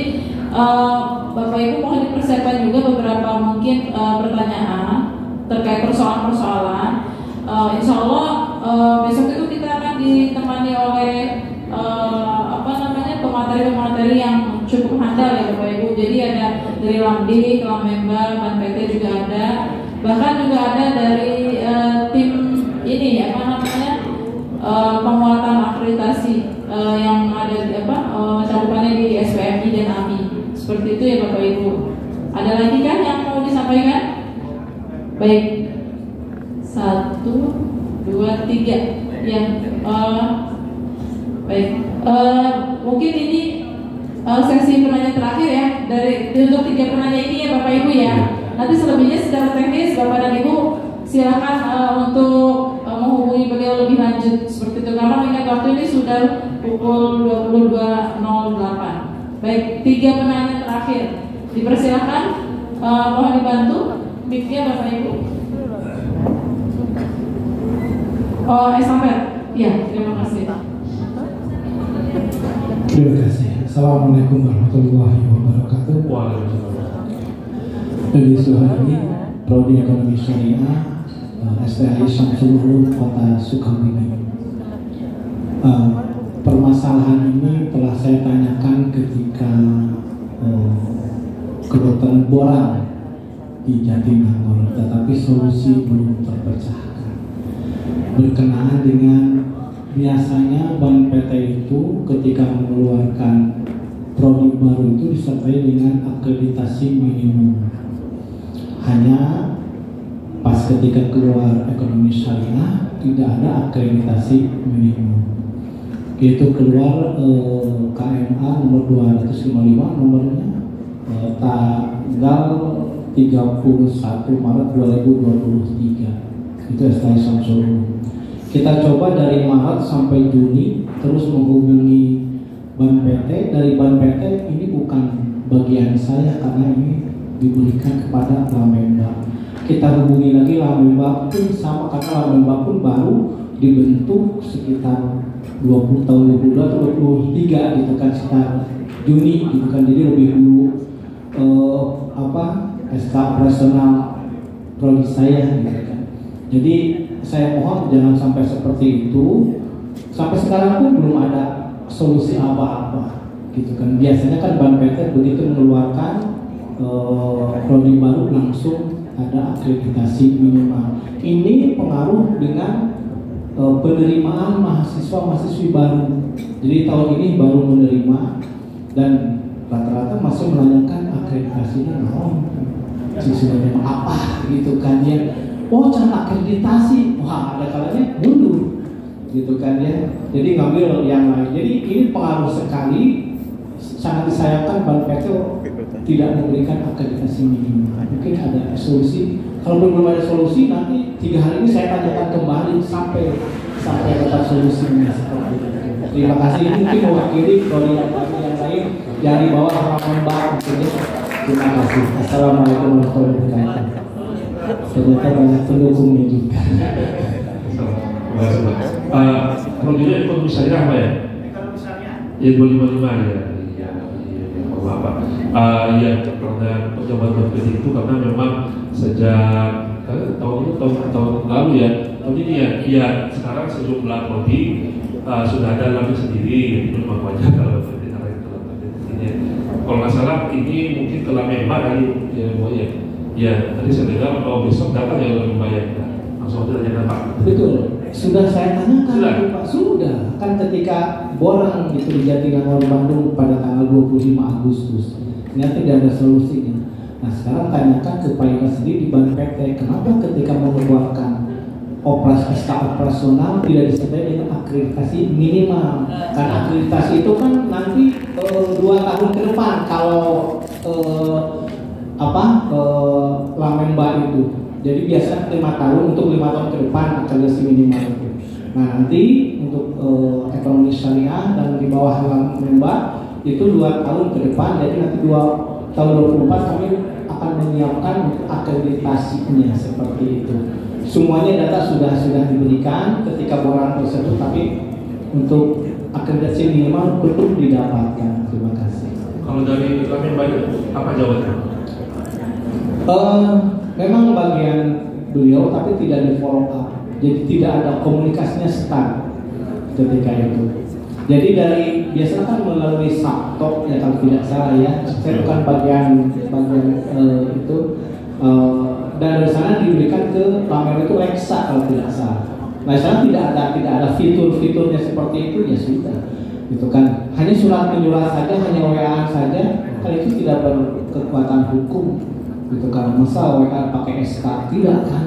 Bapak Ibu mohon dipersiapkan juga beberapa mungkin pertanyaan terkait persoalan-persoalan. Insya Allah besok itu kita akan ditemani oleh pemateri-pemateri yang cukup handal ya Bapak Ibu. Jadi ada dari Lamdi, Kelamemba, BANPT juga ada. Bahkan juga ada dari tim ini penguatan akreditasi yang ada di cakupannya di SPMI dan AMI. Seperti itu ya Bapak Ibu. Ada lagi kan yang mau disampaikan? Baik. 1, 2, 3. Ya. Baik. Mungkin ini sesi penanya terakhir ya untuk 3 penanya ini ya Bapak Ibu ya. Nanti selebihnya secara teknis Bapak dan Ibu silakan untuk menghubungi beliau lebih lanjut seperti itu, karena mengingat waktu ini sudah pukul 22.08. Baik, 3 penanya terakhir dipersilakan, mohon dibantu mic-nya Bapak Ibu. Sampai ya, terima kasih. Terima kasih. Assalamualaikum warahmatullahi wabarakatuh. Dari Suhadi, Prodi Ekonomi Syariah, STI Syamsul Kota Sukabumi. Permasalahan ini telah saya tanyakan ketika kedokteran Borang di Jatinangor, tetapi solusi belum terpecahkan. Berkenaan dengan biasanya BANPT itu ketika mengeluarkan prodi baru itu disertai dengan akreditasi minimum. Hanya pas ketika keluar ekonomi syariah tidak ada akreditasi minimum. Itu keluar KMA nomor 255 nomornya tanggal 31 Maret 2023. Itu STI Syamsul. Kita coba dari Maret sampai Juni terus menghubungi BANPT. Dari BANPT ini bukan bagian saya karena ini diberikan kepada Lamemba. Kita hubungi lagi Lamemba pun sama, karena Lamemba pun baru dibentuk sekitar 20 tahun 2022 atau 23 gitu kan, sekitar Juni gitu kan, jadi lebih dulu SK operasional prodi saya gitu kan. Jadi saya mohon jangan sampai seperti itu. Sampai sekarang pun belum ada solusi apa-apa gitu kan. Biasanya kan BANPT begitu mengeluarkan prodi baru langsung ada akreditasi minimal. Ini pengaruh dengan penerimaan mahasiswa-mahasiswi baru. Jadi tahun ini baru menerima dan rata-rata masih menanyakan akreditasinya siswanya apa gitu kan ya. Oh, cara akreditasi, wah ada kalanya mundur gitu kan ya. Jadi ngambil yang lain. Jadi ini pengaruh sekali. Sangat disayangkan BANPT tidak memberikan akreditasi minimal. Mungkin ada solusi. Kalau belum ada solusi, nanti 3 hari ini saya tanyakan kembali sampai dapat solusinya seperti itu. Terima kasih. Ini mungkin mewakili prodi yang lain dari bawah harapan Mbak. Terima kasih. Assalamualaikum warahmatullahi wabarakatuh. Ternyata banyak pendukungnya juga. Kalau dulu ekonomi syariah apa ya? Ya 255 ya. Apa? Ya karena percobaan BANPT itu karena memang sejak tahun lalu ya. Tahun ini ya sekarang sejumlah prodi sudah ada lagi sendiri. Itu memang banyak kalau BANPT karena itu ini kalau nggak salah ini mungkin ke Lamemba kali ya Bu ya. Ya tadi saya dengar kalau besok datang ya Lamemba ya. Langsung tanya Pak. Betul. Sudah saya tanyakan Sudah? itu Pak. Sudah. Kan ketika borang itu di Jatinangor Bandung pada tanggal 25 Agustus, ternyata tidak ada solusinya. Nah sekarang tanyakan ke Pak Ika sendiri di Ban PT, kenapa ketika mengeluarkan SK operasional tidak disertai dengan akreditasi minimal? Karena akreditasi itu kan nanti 2 tahun ke depan kalau Lamemba itu. Jadi biasanya 5 tahun untuk 5 tahun ke depan akreditasi minimal itu. Nah nanti untuk ekonomi syariah dan di bawah Lamemba itu 2 tahun ke depan. Jadi nanti tahun 2024 kami akan menyiapkan untuk akreditasinya seperti itu. Semuanya data sudah diberikan ketika borang tersebut, tapi untuk akreditasi minimal belum didapatkan. Terima kasih. Kalau dari Lamemba apa jawabannya? Memang bagian beliau tapi tidak di follow up, jadi tidak ada komunikasinya start ketika itu. Jadi biasanya kan melalui Sabtok ya kalau tidak salah ya, saya bukan bagian itu dan dari sana diberikan ke pamer itu Lexa kalau tidak salah. Nah sana tidak ada fitur-fiturnya seperti itu ya sudah, itu kan hanya surat menyurat saja, hanya WA saja, kan itu tidak berkekuatan hukum. Gitu kan, masa WA pakai SK tidak kan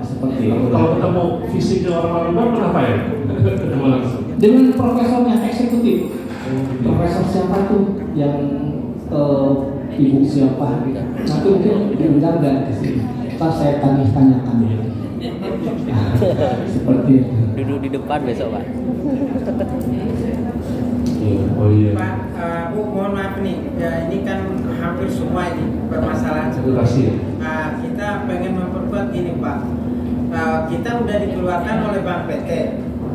seperti itu. Kalau ketemu fisiknya orang Lamemba kenapa ya? Ketemu langsung dengan profesornya eksekutif. Profesor siapa tuh yang ibu siapa? Nanti mungkin diundang dan kesini. Ntar saya tanyakan. Seperti itu. Duduk di depan besok Pak. Oh iya. Pak, Bu mohon maaf nih, ya ini kan hampir semua ini permasalahan Terima kita pengen memperkuat ini Pak. Kita udah dikeluarkan oleh Bank PT.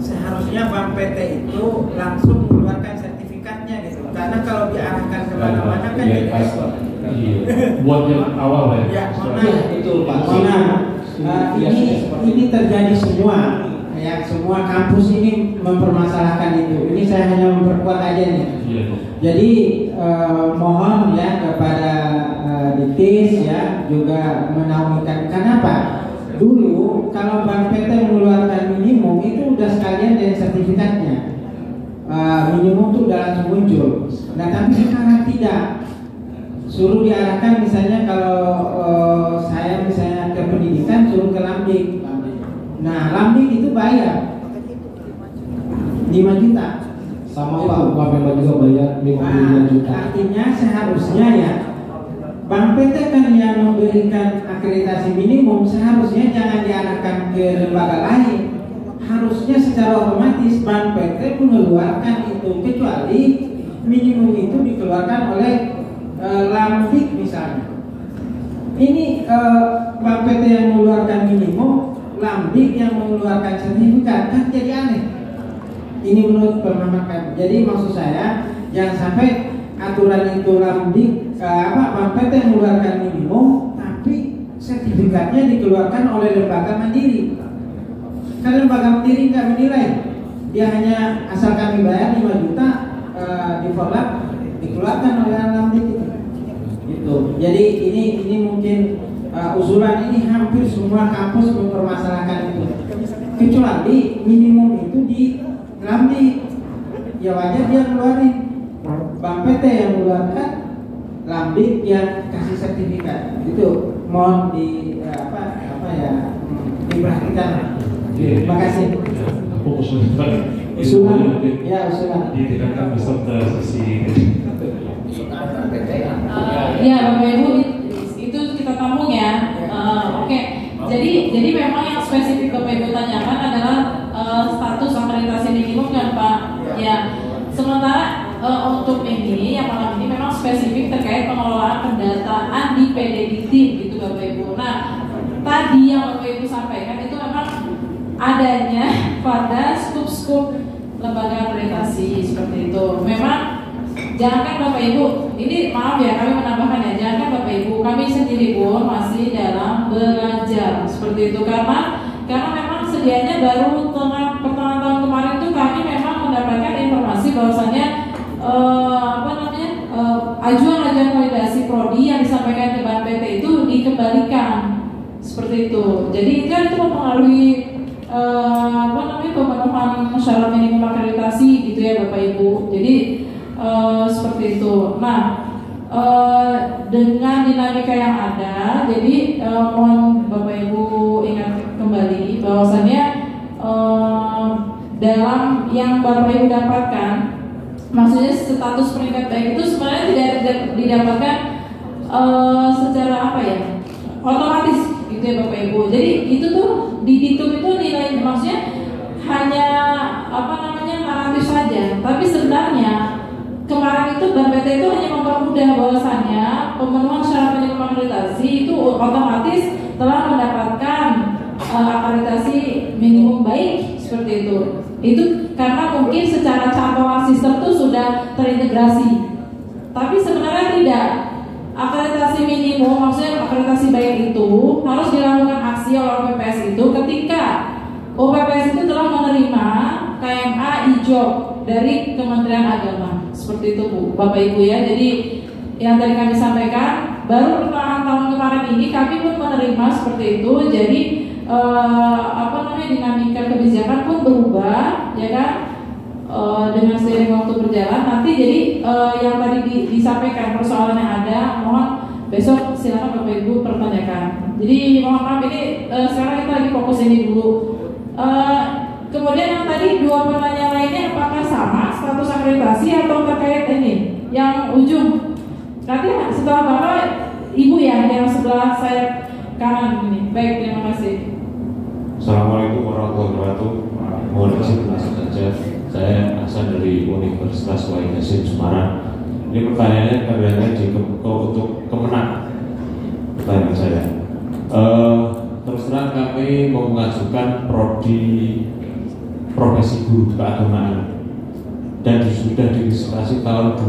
Seharusnya Bank PT itu langsung mengeluarkan sertifikatnya gitu. Karena kalau diarahkan kemana-mana kan iya, buat yang awal ya. Ya, itu Pak. Ini terjadi semua. Ya, semua kampus ini mempermasalahkan itu. Ini saya hanya memperkuat aja nih. Iya. Jadi mohon ya kepada Ditis ya juga menawarkan. Kenapa? Dulu kalau Bank PT mengeluarkan minimum itu udah sekalian dari sertifikatnya. Minimum itu udah langsung muncul. Nah tapi sekarang tidak. Suruh diarahkan misalnya kalau saya misalnya ke pendidikan suruh ke Lambik. Nah, Lambik itu bayar 5 juta. Sama Pak, Lamemba juga bayar 5 juta. Artinya seharusnya ya Bank PT kan yang memberikan akreditasi minimum, seharusnya jangan diarahkan ke lembaga lain. Harusnya secara otomatis Bank PT mengeluarkan itu, kecuali minimum itu dikeluarkan oleh Lambik misalnya. Ini Bank PT yang mengeluarkan minimum, Lambik yang mengeluarkan sertifikat, kan jadi aneh. Ini menurut pemahaman kami. Jadi maksud saya jangan sampai aturan itu Lambik Bank PT yang mengeluarkan minimum, tapi sertifikatnya dikeluarkan oleh lembaga mandiri. Kan lembaga mandiri nggak menilai, dia hanya asal kami bayar 5 juta di follow dikeluarkan oleh Lambik itu. Gitu. Jadi ini mungkin usulan ini hampir semua kampus mempermasalahkan itu, kecuali minimum itu di Lambik. Ya wajar dia ngeluarin, Bank PT yang mengeluarkan, Lambik yang kasih sertifikat. Itu mohon diperhatikan. Terima kasih. Aku usulan. Ya usulan. Ditingkatkan besok ke sesi. Ya Bapak Ibu itu kita tampung ya. Oke. Jadi memang yang spesifik Bapak Ibu tanyakan adalah status akreditasi minimum kan Pak? Ya. Sementara untuk ini yang malam ini memang spesifik terkait pengelolaan pendataan di PDDT gitu Bapak Ibu. Nah tadi yang Bapak Ibu sampaikan itu memang adanya pada skup-skup lembaga akreditasi seperti itu. Memang jangankan Bapak Ibu, ini maaf ya kami menambahkan ya, jangankan Bapak Ibu, kami sendiri pun masih dalam belajar seperti itu karena memang sedianya baru pertengahan tahun kemarin itu kami memang mendapatkan informasi bahwasannya ajuan seperti itu. Jadi kan itu mempengaruhi pemenuhan syarat minimum akreditasi gitu ya Bapak Ibu. Jadi seperti itu. Nah, dengan dinamika yang ada, jadi mohon Bapak Ibu ingat kembali bahwasannya dalam yang Bapak Ibu dapatkan, maksudnya status peringkat baik itu sebenarnya tidak didapatkan secara apa ya, otomatis gitu ya Bapak Ibu. Jadi itu tuh dihitung itu nilai, maksudnya hanya naratif saja, tapi sebenarnya kemarin itu BPT itu hanya mempermudah bahwasannya pemenuhan syarat minimum akreditasi itu otomatis telah mendapatkan akreditasi minimum baik seperti itu. Itu karena mungkin secara cantolan sistem itu sudah terintegrasi, tapi sebenarnya tidak. Akreditasi minimum, maksudnya akreditasi baik itu harus dilakukan aksi oleh OPPS itu ketika OPPS itu telah menerima KMA IJOB dari Kementerian Agama. Seperti itu Bu, Bapak Ibu ya. Jadi yang tadi kami sampaikan, baru pertengahan tahun kemarin ini kami pun menerima seperti itu. Jadi dinamika kebijakan pun berubah, ya kan? Dengan seiring waktu berjalan nanti jadi yang tadi disampaikan persoalan yang ada, mohon besok silakan Bapak Ibu pertanyakan. Jadi mohon maaf ini sekarang kita lagi fokus ini dulu. Kemudian yang tadi dua pertanyaan lainnya apakah sama status akreditasi atau terkait ini yang ujung? Nanti setelah Bapak Ibu ya yang sebelah saya kanan ini. Baik, terima kasih. Assalamualaikum warahmatullahi wabarakatuh. Mohon izin langsung saja. Saya asal dari Universitas Wahid Hasim Semarang. Ini pertanyaannya kadang-kadang untuk Kemenang. Pertanyaan saya. Terus terang kami mau mengajukan prodi profesi guru keagamaan dan sudah diregistrasi tahun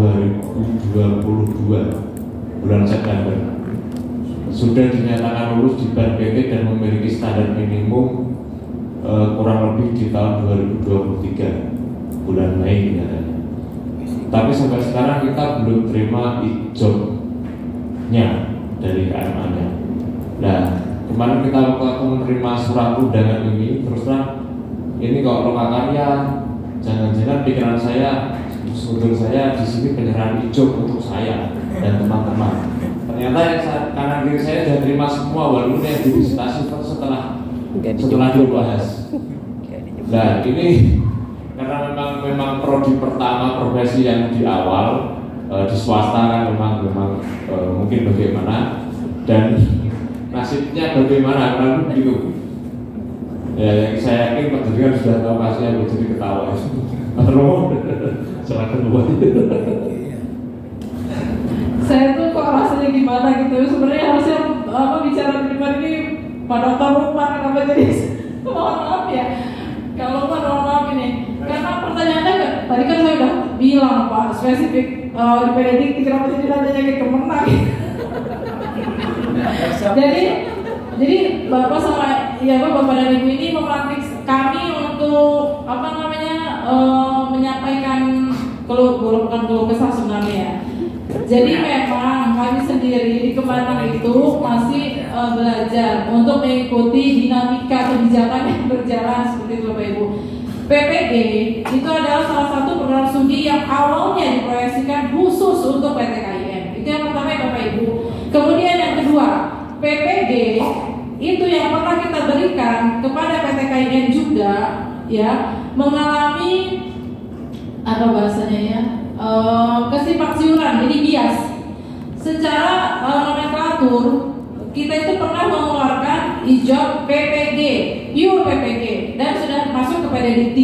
2022 bulan September. Sudah dinyatakan lulus di BPT dan memiliki standar minimum kurang lebih di tahun 2023 bulan Mei katanya. Tapi sampai sekarang kita belum terima ijobnya dari KMA-nya. Nah, kemarin kita waktu menerima surat undangan ini, terus terang ini kok lokakarya, jangan-jangan pikiran saya, sudut saya di sini penyerahan ijob untuk saya dan teman-teman. Ternyata yang kanan kiri saya sudah terima semua, walaupun yang divisitasi setelah dibahas. Nah, ini karena memang prodi pertama profesi yang di awal di swasta kan memang mungkin bagaimana dan nasibnya bagaimana kan begitu. Ya, saya yakin Pak Dirjen sudah tahu pastinya jadi ketawa. Terus silakan buat. Saya tuh kok rasanya gimana gitu. Sebenarnya harusnya bicara di depan ini Pak Dokter Lukman, kenapa jadi mohon maaf ya. Kalau Lukman mohon maaf ini. Karena pertanyaannya tadi kan saya udah bilang Pak spesifik di Benedikti, kenapa jadi nanya ke Kemenang. Jadi Bapak sama Bapak dan Ibu ini memerantik kami untuk menyampaikan bukan keluh kesah sebenarnya. Jadi memang kami sendiri di Kemenang itu masih belajar untuk mengikuti dinamika kebijakan yang berjalan seperti itu Bapak Ibu. PPG itu adalah salah satu program studi yang awalnya diproyeksikan khusus untuk PTKIN. Itu yang pertama ya Bapak Ibu. Kemudian yang kedua, PPG itu yang pernah kita berikan kepada PTKIN juga ya mengalami kesimpangsiuran, jadi bias. Secara nomenklatur kita itu pernah mengeluarkan ijob PPG, pure PPG, dan sudah masuk ke PDDT.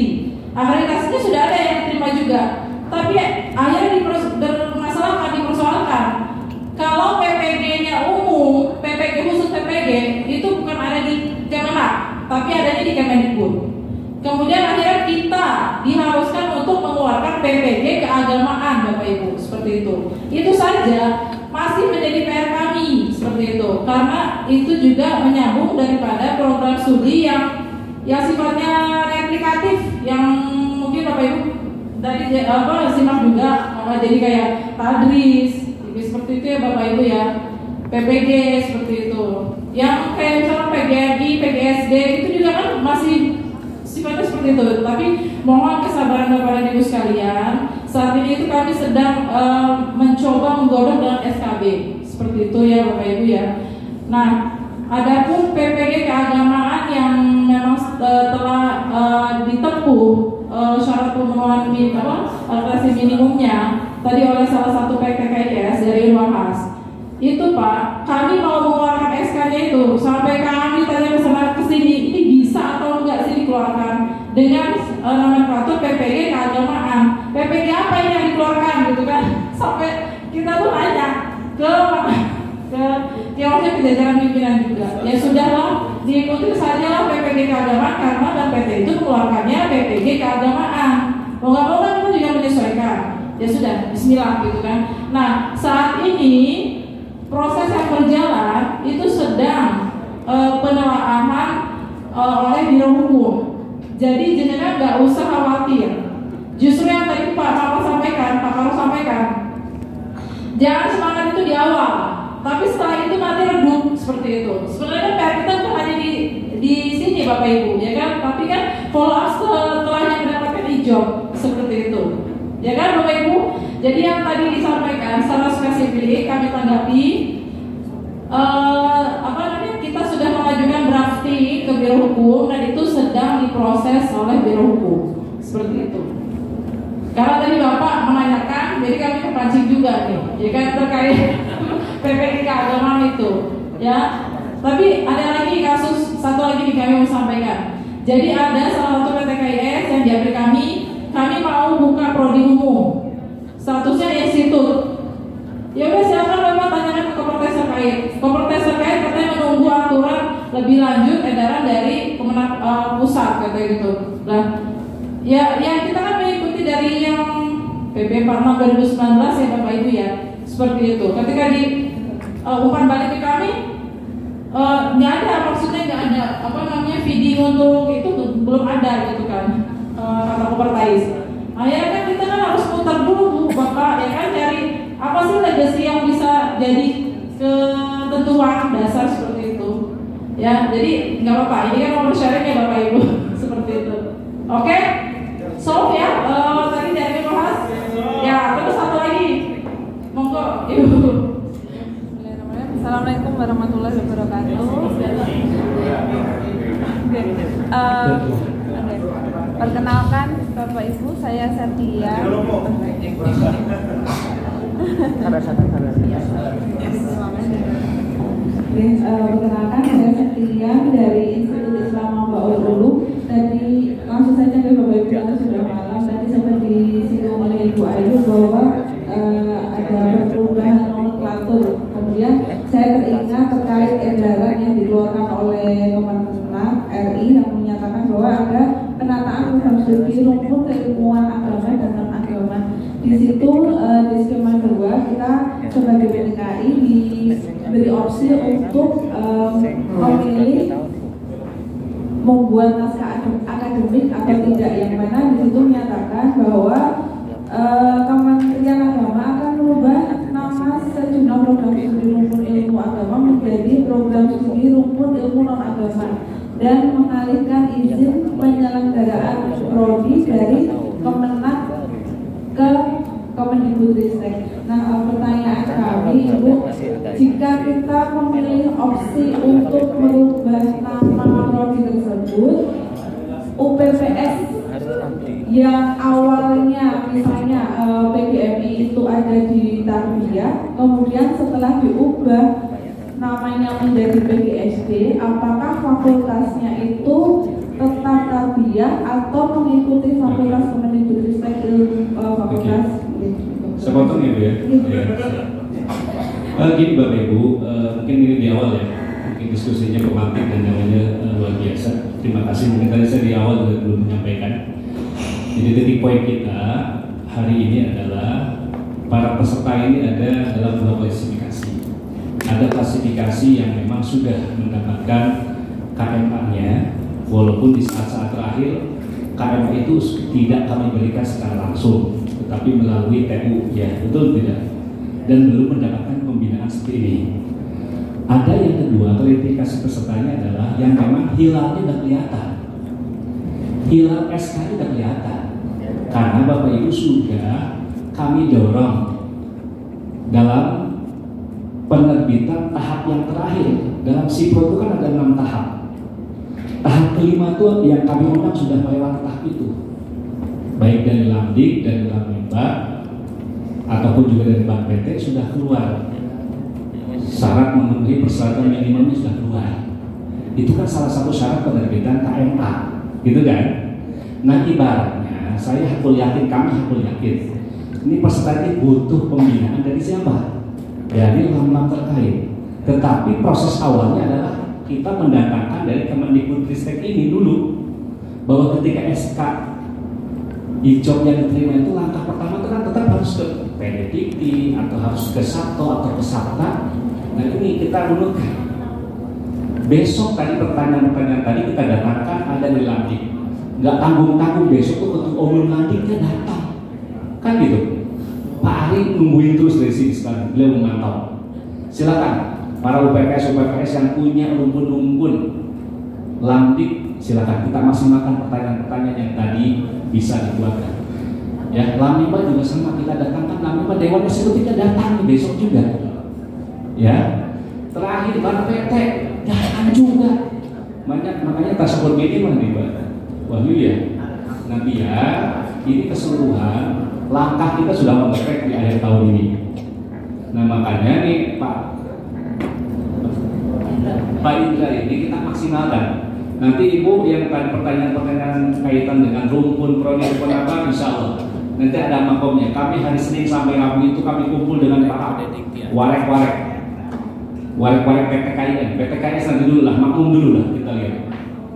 Akreditasinya sudah ada yang diterima juga, tapi akhirnya dipersoalkan. Kalau PPG-nya umum, PPG khusus PPG itu bukan ada di Kemenang, tapi adanya di Kemendikbud. Kemudian akhirnya kita diharuskan untuk mengeluarkan PPG keagamaan Bapak Ibu, seperti itu. Itu saja masih menjadi PR kami seperti itu, karena itu juga menyambung daripada program studi yang sifatnya replikatif, yang mungkin Bapak Ibu dari simak juga, jadi kayak tadris seperti itu ya Bapak Ibu ya, PPG seperti itu. Yang kayak misalnya PGRI, PGSD itu juga kan masih sifatnya seperti itu. Tapi mohon kesabaran Bapak dan Ibu sekalian. Saat ini itu kami sedang mencoba menggodok dengan SKB seperti itu ya Bapak Ibu ya. Nah, adapun PPG keagamaan yang memang telah ditempuh syarat pemenuhan klasi minimumnya tadi oleh salah satu PPKIS dari Ruangas. Itu Pak, kami mau mengeluarkan SK-nya itu sampai kami tanya ke sini, ini bisa atau enggak sih dikeluarkan dengan nomenklatur PPG keagamaan. PPG apa ini yang dikeluarkan gitu kan? Sampai kita tuh nanya ke jajaran pimpinan juga. Ya sudahlah, diikuti sajalah PPG keagamaan karena dan PT itu mengeluarkannya PPG keagamaan. Mau nggak mau kan kita juga menyesuaikan. Ya sudah, Bismillah gitu kan. Nah saat ini proses yang berjalan itu sedang penelaahan oleh Biro Hukum. Jadi jenengan nggak usah khawatir. Justru yang tadi Pak Karo sampaikan, jangan semangat itu di awal, tapi setelah itu nanti redup seperti itu. Sebenarnya PR kita bukan hanya di sini Bapak Ibu, ya kan? Tapi kan follow up setelahnya mendapatkan ijab seperti itu, ya kan Bapak Ibu? Jadi yang tadi disampaikan secara spesifik kami tanggapi, kita sudah mengajukan drafting ke Biro Hukum dan itu sedang diproses oleh Biro Hukum seperti itu. Karena tadi Bapak menanyakan, jadi kami terpancing juga nih, ya kan terkait PPG keagamaan itu, ya. Tapi ada lagi kasus satu lagi nih kami mau sampaikan. Jadi ada salah satu PTKIS yang diambil kami mau buka prodi umum. Statusnya institut. Ya udah silakan Bapak tanyakan ke Kompetensi terkait. Kompetensi terkait katanya menunggu aturan lebih lanjut edaran dari Kemenag pusat katanya gitu. Nah, ya kita kan mengikuti dari yang PP 46 2019 ya Bapak Ibu ya. Seperti itu. Ketika di umpan balik ke kami nggak ada, maksudnya nggak ada video untuk itu belum ada gitu kan, kata Kompetensi. Akhirnya kan kita kan harus putar dulu Bapak ya kan, cari apa sih legasi yang bisa jadi ketentuan dasar seperti itu ya. Jadi nggak apa-apa, ini kan mau sharing ya Bapak Ibu seperti itu. Oke, solve ya. Tadi dari bahas ya, terus satu lagi monggo Ibu. Assalamualaikum warahmatullahi wabarakatuh. Perkenalkan Bapak Ibu, saya Setia. Perkenalkan saya Setia dari Institut Islam Ma'ul Ulum. Tadi langsung saja ke Bapak Ibu karena sudah malam. Tadi seperti disinggung oleh Ibu Ayu bahwa ada perubahan nomenklatur. Kemudian saya teringat terkait edaran yang dikeluarkan oleh Kemenag RI yang menyatakan bahwa ada penataan program studi rumpun keilmuan agama dan non agama. Di situ di skema 2 kita sebagai PDKI diberi opsi untuk memilih membuat naskah akademik atau tidak, yang mana di situ menyatakan bahwa Kementerian Agama akan merubah nama sejumlah program studi rumpun ilmu agama menjadi program studi rumpun ilmu non agama dan mengalihkan izin penyelenggaraan prodi dari Kemenag ke Kemendikbudristek. Nah, pertanyaan kami Ibu, jika kita memilih opsi untuk merubah nama prodi tersebut, UPPS yang awalnya misalnya PGMI itu ada di Tarbiyah, kemudian setelah diubah namanya menjadi PGSD, apakah fakultasnya itu tetap Tarbiyah atau mengikuti fakultas Kemendikbudristek fakultas? Saya potong ya Bu ya. Gini Bapak Ibu, mungkin ini di awal ya, mungkin diskusinya pemantik dan namanya luar biasa. Terima kasih, mungkin tadi saya di awal juga belum menyampaikan. Jadi titik poin kita hari ini adalah para peserta ini ada dalam dua klasifikasi. Ada klasifikasi yang memang sudah mendapatkan KMA-nya, walaupun di saat-saat terakhir KMA itu tidak kami berikan secara langsung, tetapi melalui TU, ya betul tidak? Dan belum mendapatkan pembinaan seperti ini. Ada yang kedua, klasifikasi pesertanya adalah adalah yang memang hilalnya udah kelihatan. Hilal SK udah kelihatan. Karena Bapak Ibu sudah kami dorong dalam penerbitan tahap yang terakhir. Dalam SIPRO itu kan ada 6 tahap. Tahap kelima itu yang kami undang sudah melewati tahap itu. Baik dari Lamdik, dari Lamemba, ataupun juga dari Bank PT sudah keluar. Syarat memenuhi persyaratan minimumnya sudah keluar. Itu kan salah satu syarat penerbitan KMA, gitu kan? Nah ibaratnya saya hakul yakin, kami hakul yakin, ini peserta ini butuh pembinaan dari siapa? Dari lam-lam terkait. Tetapi proses awalnya adalah kita mendatangkan dari Kemendikbudristek ini dulu, bahwa ketika SK IJOB yang diterima itu langkah pertama itu kan tetap harus ke PDDikti atau harus ke Sabto atau ke Sabta. Nah ini kita runutkan. Besok tadi pertanyaan-pertanyaan tadi kita datangkan ada di Lamdik. Nggak tanggung-tanggung besok tuh ketua umum Lamdiknya datang. Kan gitu. Pak Ari nungguin terus dari sini sekarang. Beliau memantau. Silakan para UPPS yang punya rumpun-rumpun Lamdik, silakan kita maksimalkan pertanyaan-pertanyaan yang tadi bisa dibuatkan. Ya, Lamemba juga sama, kita datangkan Lamemba, Dewan Eksekutifnya datang besok juga. Ya, terakhir Bank PT datang juga. Makanya tasawur minimal dibuat. Wahyu ya, nanti ya, ini keseluruhan langkah kita sudah mengepek di akhir tahun ini. Nah makanya nih Pak Indra ini kita maksimalkan. Nanti Ibu yang pertanyaan-pertanyaan kaitan dengan rumpun prodi apa, insya Allah nanti ada makomnya. Kami hari Senin sampai Rabu itu kami kumpul dengan para warek-warek PTKIN. PTKIN nanti dulu lah, makmum dulu lah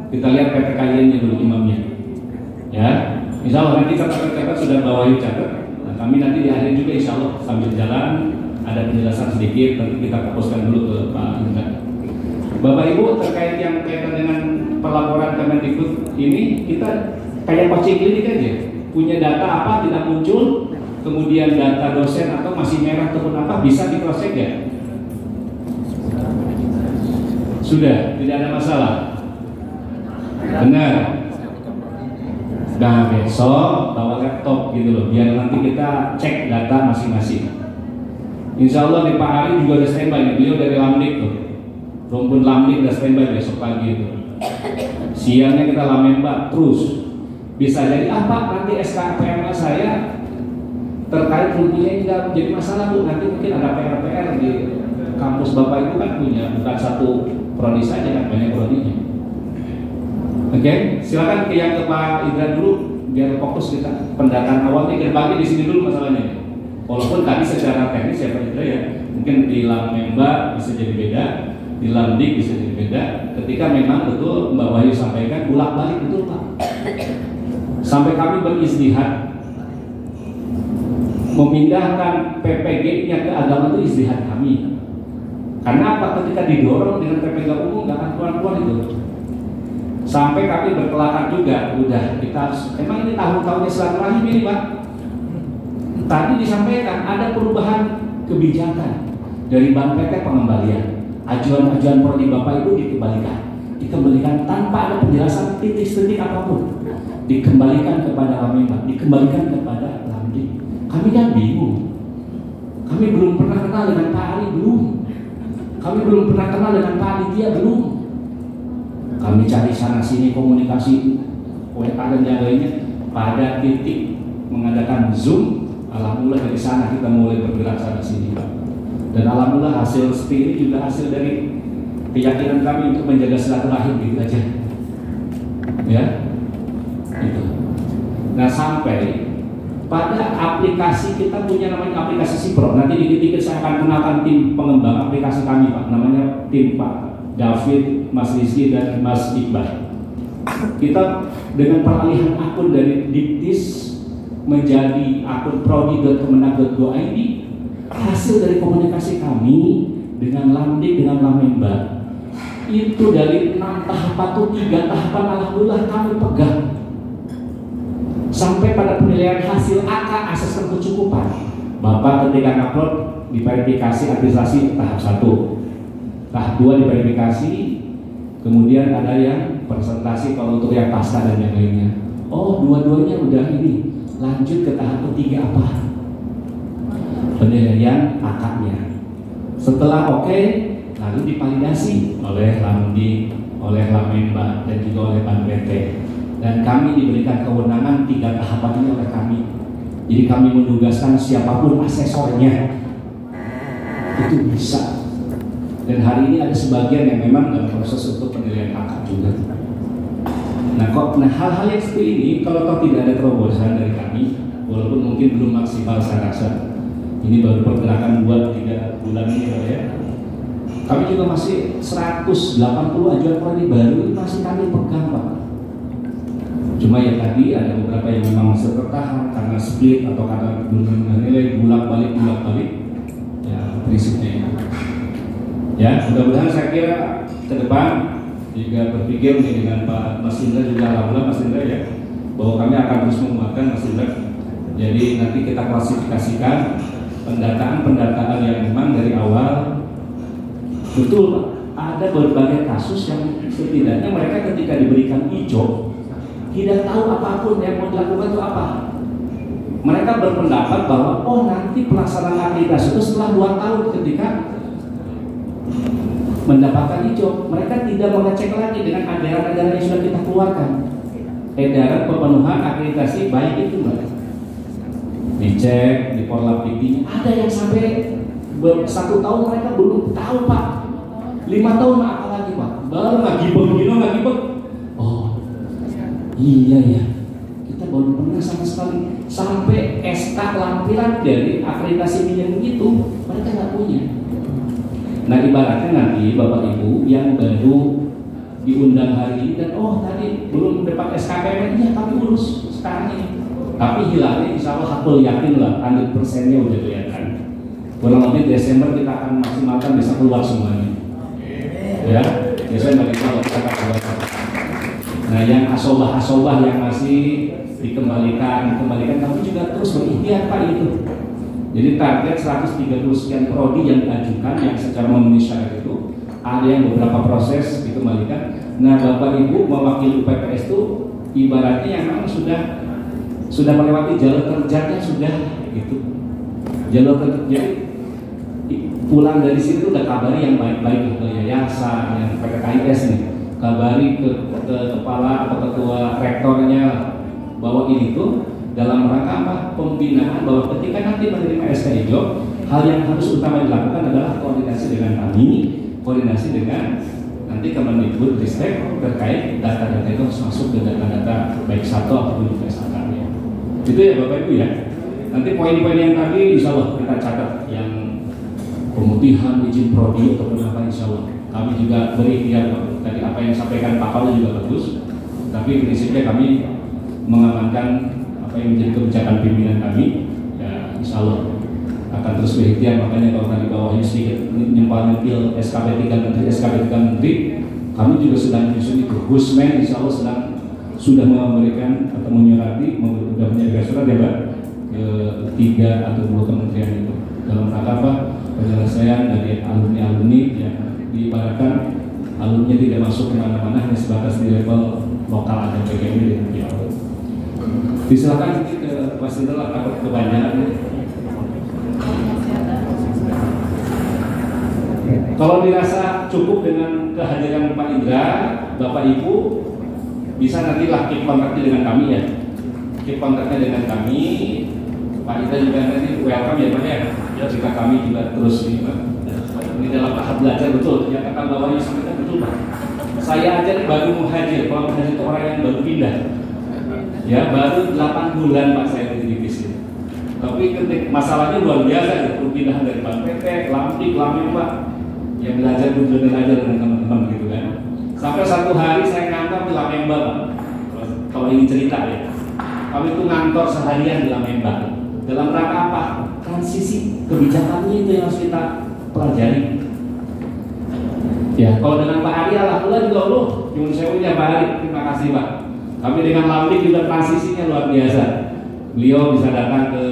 kita lihat PTKIN-nya dulu imamnya. Ya, insya Allah nanti catat sudah bawahi catat. Nah, kami nanti di akhir juga insya Allah sambil jalan ada penjelasan sedikit, nanti kita fokuskan dulu ke Pak Indra. Bapak Ibu terkait yang kaitan dengan pelaporan Kemendikbud ini, kita kayak coaching klinik aja, punya data apa tidak muncul, kemudian data dosen atau masih merah ataupun apa bisa di cross check ya? Sudah, tidak ada masalah. Benar. Nah besok bawa laptop gitu loh, biar nanti kita cek data masing-masing. Insya Allah di Pak Ari juga ada standby nih, beliau dari Lamdik tuh. Rumpun Lamdik udah standby besok pagi itu. Siangnya kita Lamemba terus. Bisa jadi apa nanti SKPMA saya terkait rupiah tidak jadi masalah Bu. Nanti mungkin ada PR-PR di kampus Bapak itu kan punya bukan satu prodi saja kan, banyak prodinya. Oke, silakan yang ke Pak Indra dulu biar fokus kita pendataan awalnya kita bagi di sini dulu masalahnya. Walaupun tadi secara teknis ya Pak Indra ya, mungkin di Lamemba bisa jadi beda, di Lamdik bisa jadi beda. Ketika memang betul Mbak Wahyu sampaikan bolak-balik betul Pak. Sampai kami beristihad memindahkan PPG-nya ke agama itu istihad kami. Karena apa? Ketika didorong dengan PPG umum nggak akan keluar-keluar itu. Sampai kami berkelakar juga, udah kita emang ini tahun-tahunnya silaturahim ini Pak. Tadi disampaikan ada perubahan kebijakan dari Bank PT pengembalian. Ajuan-ajuan prodi Bapak Ibu dikembalikan tanpa ada penjelasan titik-titik apapun. Dikembalikan kepada Lamemba, dikembalikan kepada Lamdik. Kami kan bingung. Kami belum pernah kenal dengan Pak Ari, belum. Kami belum pernah kenal dengan Pak Aditya, belum. Kami cari sana sini komunikasi WA dan yang lainnya, pada titik mengadakan Zoom. Alhamdulillah dari sana kita mulai bergerak sana sini Pak. Dan alhamdulillah hasil seperti ini juga hasil dari keyakinan kami untuk menjaga silaturahim gitu aja. Ya. Itu. Nah sampai pada aplikasi kita punya namanya aplikasi SIPRO. Nanti dikit-dikit saya akan kenalkan tim pengembang aplikasi kami Pak. Namanya tim Pak David, Mas Rizky dan Mas Iqbal. Kita dengan peralihan akun dari Diktis menjadi akun prodi.kemenag.go.id, hasil dari komunikasi kami dengan Lamdik dengan Lamemba itu dari 6 tahapan itu 3 tahapan alhamdulillah kami pegang sampai pada penilaian hasil AK asesmen kecukupan. Bapak ketika upload diverifikasi administrasi tahap 1, tahap 2 diverifikasi, Kemudian ada yang presentasi kalau untuk yang pasca dan yang lainnya. Oh, dua-duanya udah ini. Lanjut ke tahap ketiga apa? Penilaian akadnya. Setelah oke, lalu divalidasi oleh Lamdi, oleh Lamemba, dan juga oleh Ban PT. Dan kami diberikan kewenangan 3 tahapan ini oleh kami. Jadi kami menugaskan siapapun asesornya itu bisa. Dan hari ini ada sebagian yang memang dalam proses untuk penilaian akad juga. Nah, hal-hal yang seperti ini kalau toh tidak ada terobosan dari kami, walaupun mungkin belum maksimal saya rasa, ini baru pergerakan buat 3 bulan ini ya. Kami juga masih 180 ajuan prodi baru ini masih kami pegang, Pak. Cuma ya tadi ada beberapa yang memang masih tertahan karena split atau karena nilai bolak-balik. Ya, prinsipnya itu. Ya, mudah-mudahan saya kira ke depan juga berpikir nih dengan Pak Mas Indra juga alhamdulillah Mas Indra ya, bahwa kami akan terus menguatkan Mas Indra. Jadi nanti kita klasifikasikan pendataan yang memang dari awal betul Pak, ada berbagai kasus yang setidaknya mereka ketika diberikan hijau tidak tahu apapun yang mau dilakukan itu apa. Mereka berpendapat bahwa oh nanti pelaksanaan akreditasi itu setelah 2 tahun ketika mendapatkan hijau. Mereka tidak mengecek lagi dengan edaran-edaran yang sudah kita keluarkan. Edaran pemenuhan akreditasi baik itu Mbak. Dicek di Porlab TV, ada yang sampai 1 tahun mereka belum tahu Pak. 5 tahun apa lagi Pak? Baru ngagibeng. Oh iya ya, kita baru pernah sama sekali sampai SK lampiran dari akreditasi minimum itu mereka nggak punya. Nah ibaratnya nanti Bapak Ibu yang baru diundang hari ini dan oh tadi belum dapat SKPM, ya kami urus sekarang ini. Tapi hilangnya insya Allah aku yakin lah 100%-nya udah kelihatan. Kurang lebih Desember kita akan maksimalkan bisa keluar semuanya. Ya, Desember insya Allah kita akan keluar. Nah yang asobah yang masih dikembalikan kami juga terus berikhtiar Pak itu. Jadi target 130 sekian prodi yang diajukan yang secara memenuhi syarat itu ada yang beberapa proses dikembalikan. Nah Bapak Ibu mewakili UPPS itu ibaratnya yang memang sudah melewati jalur kerjanya sudah gitu. Jalur kerja pulang dari situ udah kabari yang baik-baik ke yayasan yang PKKIS nih. Kabari ke kepala atau ketua rektornya bahwa ini tuh dalam rangka apa? Pembinaan bahwa ketika nanti menerima SK hijau, hal yang harus utama dilakukan adalah koordinasi dengan kami, koordinasi dengan nanti Kemendikbudristek terkait data-data itu harus masuk ke data-data baik satu ataupun berdasarkannya. Itu ya Bapak Ibu ya. Nanti poin-poin yang tadi insya Allah kita catat yang pemutihan izin prodi ataupun apa insya Allah. Kami juga berikhtiar tadi apa yang disampaikan Pak Paul juga bagus. Tapi prinsipnya kami mengamankan apa yang menjadi kebijakan pimpinan kami. Ya insya Allah akan terus berikhtiar. Makanya kalau tadi bawahnya sedikit nyempil SKP 3 Menteri, kami juga sedang menyusun itu. Gusmen insya Allah sudah memberikan atau menyurati, sudah menyampaikan surat ya Mbak ke 3 atau 2 kementerian itu dalam rangka apa? Penyelesaian dari alumni yang diibaratkan alumni tidak masuk kemana-mana, hanya sebatas di level lokal atau PGMI dengan Jawa. Disilakan ke Mas Indra, takut kebanyakan. Kalau dirasa cukup dengan kehadiran Pak Indra, Bapak Ibu bisa nantilah keep kontaknya dengan kami ya. Keep kontaknya dengan kami. Pak Indra juga nanti welcome ya Pak ya. Jika kami juga terus ini dalam tahap belajar betul. Yang kata bawahnya sampaikan betul Pak. Saya aja baru muhajir. Kalau muhajir itu orang yang baru pindah. Ya baru 8 bulan Pak saya di divisi. Tapi masalahnya luar biasa ya. Perpindahan dari Ban PT, Lamdik, Lamemba yang belajar aja dengan teman-teman gitu kan. Sampai satu hari saya ngantor di Lamemba Pak. Kalau ini cerita ya. Kami itu ngantor seharian di Lamemba. Dalam rangka apa? Transisi kebijakannya itu yang harus kita pelajari. Ya, kalau dengan Pak Ari alhamdulillah juga nyuwun sewunya Pak Ari, terima kasih Pak. Kami dengan Lamdik juga transisinya luar biasa. Beliau bisa datang ke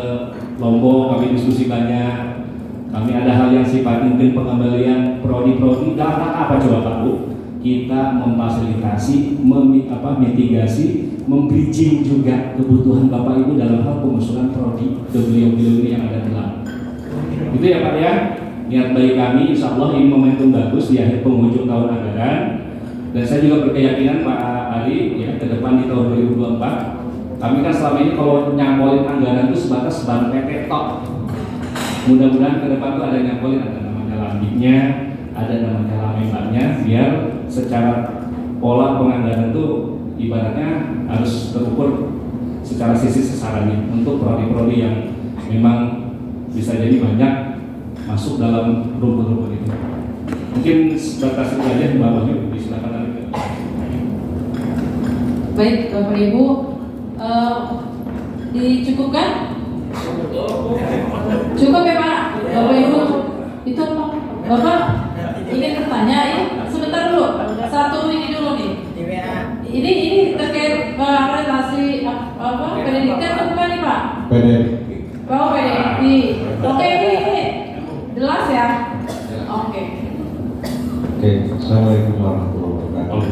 Lombok, kami diskusi banyak. Kami ada hal yang sifatnya mungkin pengembalian prodi-prodi dalam rangka apa coba Pak Bu? kita memfasilitasi, mitigasi, membridging juga kebutuhan Bapak Ibu dalam hal pengusulan prodi ke beliau-beliau ini yang ada dalam. Itu ya Pak ya, niat baik kami, insya Allah ini momentum bagus di akhir penghujung tahun anggaran. Dan saya juga berkeyakinan Pak Ari ya, ke depan di tahun 2024 kami kan selama ini kalau nyangkolin anggaran itu sebatas ban PT tok. Mudah-mudahan ke depan itu ada nyangkolin, ada namanya lambiknya, ada namanya lamembannya, biar secara pola penganggaran itu ibaratnya harus terukur secara sisi sasarannya untuk prodi-prodi yang memang bisa jadi banyak masuk dalam rumpun-rumpun itu. Mungkin sebatas itu aja Mbak Wahyu, silakan. Baik Bapak Ibu, dicukupkan? Cukup ya Pak, Bapak Ibu. Itu Bapak ingin bertanya, sebentar dulu, satu ini dulu nih. Ini terkait relasi pendidikan atau bukan nih Pak? Oh PDI. Oke, ini jelas ya. Oke. Assalamualaikum warahmatullahi wabarakatuh.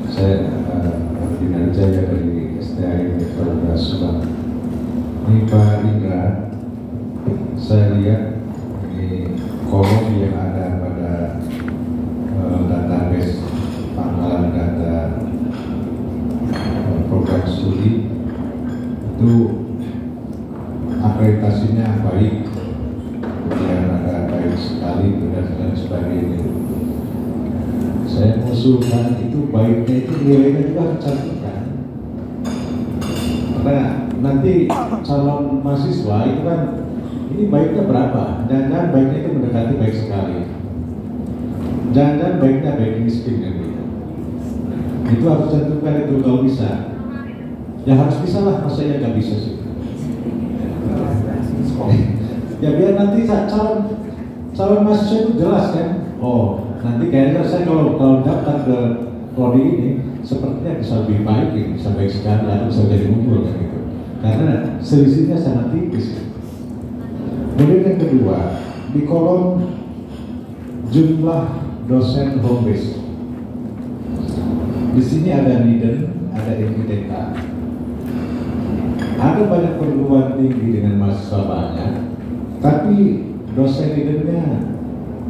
Saya Dinar Jaya dari STAI Fakultas Subang. Ini Pak Indra, saya lihat ini kolom yang ada pada database pangkalan data program studi itu akreditasinya baik, kemudian ada baik sekali dan sebagainya. Saya mengusulkan itu baiknya itu nilainya juga dicantumkan, karena nanti calon mahasiswa itu kan ini baiknya berapa, jangan-jangan baiknya itu mendekati baik sekali, jangan-jangan baiknya baik miskin kan gitu. Itu harus cantumkan itu kalau bisa, ya harus bisa lah, masa ya nggak bisa sih. Ya biar nanti calon mahasiswa itu jelas kan. Oh nanti kayaknya saya kalau daftar ke prodi ini sepertinya bisa lebih baik, bisa baik sekali, atau bisa jadi unggul kan gitu. Karena selisihnya sangat tipis. Kemudian yang kedua, di kolom jumlah dosen home base, di sini ada NIDEN, ada NIDK. Ada banyak perguruan tinggi dengan mahasiswa banyak, tapi dosen NIDEN-nya